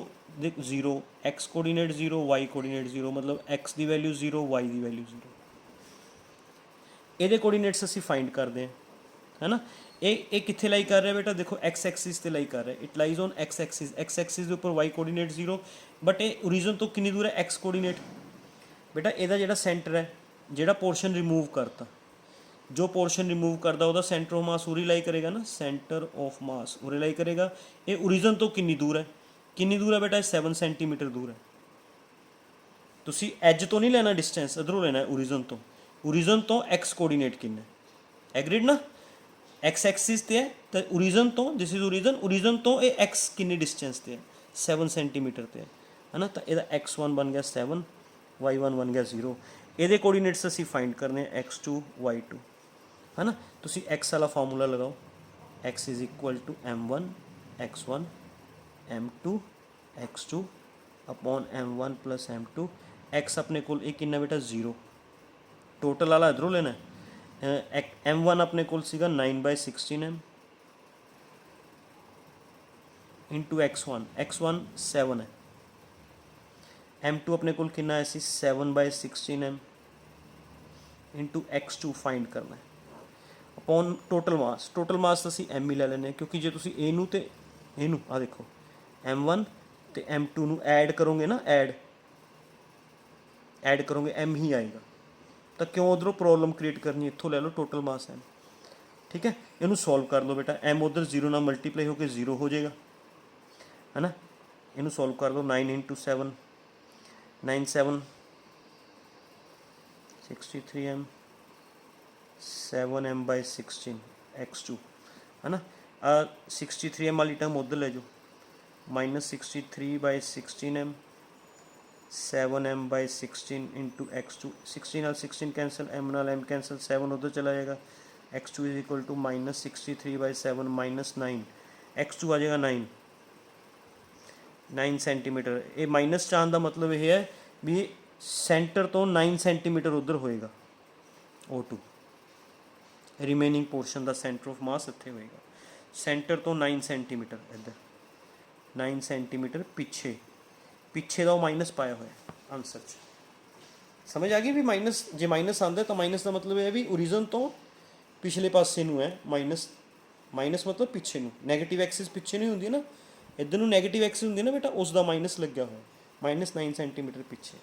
0, एक्स कोऑर्डिनेट 0, वाई कोऑर्डिनेट 0, मतलब एक्स की वैल्यू 0, वाई की वैल्यू 0। ये कोऑर्डिनेट्स असी फाइंड करते हैं है ना। ये कित्थे लाई कर रहा है बेटा, देखो एक्स एक्सिस ते लाई कर रहा है, it lies on x axis के उपर वाई कोऑर्डिनेट 0, बट ये ओरिजन तो कितनी दूर है, एक्स कोऑर्डिनेट। बेटा ਇਹਦਾ ਜਿਹੜਾ सेंटर है, ਜਿਹੜਾ पोर्शन रिमूव करता, जो पोर्शन रिमूव करता ਉਹਦਾ सेंटर ऑफ मास उरी लाई करेगा ना, सेंटर ऑफ मास उरे लाई करेगा। ये ओरिजन तो कितनी दूर है, बेटा 7 सेंटीमीटर दूर है। तुसी एज तो नहीं लेना डिस्टेंस, इधरों लेना है ओरिजन तो एक्स कोऑर्डिनेट किन्ना, एग्रीड ना। एक्स एक्सिस ते है तो ओरिजन तो, दिस इज ओरिजन तो ये एक्स किन्नी डिस्टेंस ते है, 7 सेंटीमीटर ते है। है ना। तो यदा x1 बन गया 7, y1 बन गया 0। ये कोऑर्डिनेट्स असी फाइंड करने x2 y2, है ना। तुसी x वाला फार्मूला लगाओ, x is equal to m1 x1 m2 x2 upon m1 plus m2। x अपने कोल एक कितना बेटा 0, टोटल वाला इधरों लेना है। m1 अपने कोल सीगा 9/16 इंटू x1 7 है। m2 अपने कोल कितना है सी 7/16 इंटू x2 फाइंड करना है अपॉन टोटल मास असी m ही ले लेने, क्योंकि जो तुसी ए नू ते ए नू आ देखो m1 ते m2 नू ऐड करोगे ना, ऐड करोगे m ही आएगा। तो क्यों उधरों प्रॉब्लम क्रिएट करनी, इत्थों ले लो टोटल मास m, ठीक है। इनू सॉल्व कर लो बेटा, m उधर 0 ना मल्टीप्लाई होकर 0 हो जाएगा, है ना। इनू सॉल्व कर दो, 9 इंटू 7 9 7 63m 7m/16 x2, है ना। 63m वाली टर्म उधर ले जाओ, -63/16m 7m/16 इंटू x2। 16 नाल 16 कैंसल, m नाल m कैंसल, 7 उधर चला जाएगा। x2 is equal to -63/7 -9, x2 आ जाएगा 9 सेंटीमीटर। ये माइनस चाहने का मतलब यह है भी सेंटर तो 9 सेंटीमीटर उधर होएगा O2, रिमेनिंग पोर्शन का सेंटर ऑफ मास इत्थे होएगा। सेंटर तो 9 सेंटीमीटर इधर 9 सेंटीमीटर पिछे का माइनस पाया हुआ आंसर च। समझ आ गई भी माइनस, जे माइनस आंदा तो माइनस का मतलब है भी ओरिजिन तो पिछले पासे नू है माइनस, मतलब पिछे नू। नैगेटिव एक्सिस पिछे नहीं होंगी ना, इधर नू नैगेटिव एक्सिस होंगी ना बेटा, उसका माइनस लग्या हुआ -9 सेंटीमीटर पिछे।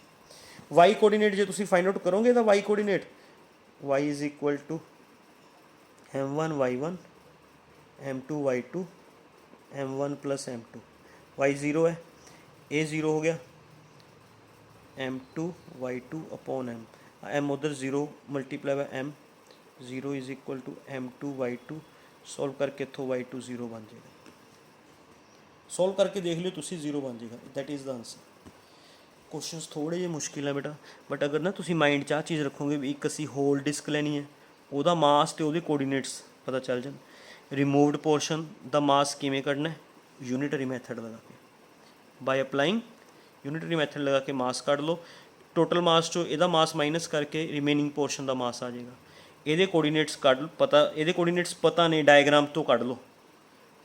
वाई कोऑर्डिनेट जो तुम फाइंड आउट करोगे तो y coordinate y is equal to m1 y1 m2 y2 m1 plus m2। y 0 है, a 0 हो गया, m2 y2 अपॉन m उधर 0 multiply by m, 0 is equal to m2 y2। Solve करके इतों y2 0 बन जाएगा, सॉल्व करके देख लियो तुसी 0 बन जाएगा। That is the answer. Questions थोड़े जे मुश्किल है बेटा, बट अगर ना तुसी माइंड च चीज़ रखोगे भी एक असी होल डिस्क लैनी है, ਉਹਦਾ मास तो ਉਹਦੇ कोऑर्डिनेट्स पता चल जाए। रिमूवड पोर्शन द मास किमें कढ़ना है, यूनिटरी मैथड लगा के, बाय अप्लाइंग यूनिटरी मैथड लगा के मास कढ़ लो। टोटल मास चो ਇਹਦਾ मास माइनस करके रिमेनिंग पोर्शन का मास आ जाएगा। ਇਹਦੇ कोऑर्डिनेट्स कढ़ पता, ਇਹਦੇ कोऑर्डिनेट्स पता नहीं डायग्राम तो कढ़ लो,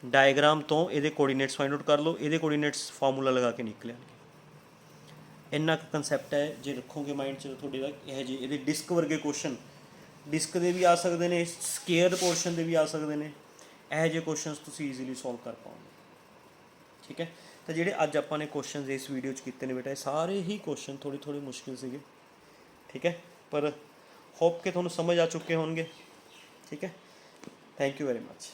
डायग्राम तो ਇਹਦੇ कोऑर्डिनेट्स फाइंड आउट कर लो, ਇਹਦੇ कोऑर्डिनेट्स फार्मूला लगा के निकले। इन्ना क कंसैप्ट है, जे रखोगे माइंड च थोड़े यह जे ये डिस्क वर्गे क्वेश्चन डिस्क के भी आ सकते हैं, स्केयर पोर्शन के भी आ सकते हैं। यह जे क्वेश्चन तुम ईजीली सॉल्व कर पाओगे, ठीक है। तो जोड़े अज आपने क्वेश्चन इस वीडियो किए हैं बेटा, सारे ही क्वेश्चन थोड़े मुश्किल से, ठीक है, पर होप के थोड़ा समझ आ चुके होंगे, ठीक है। Thank you very much.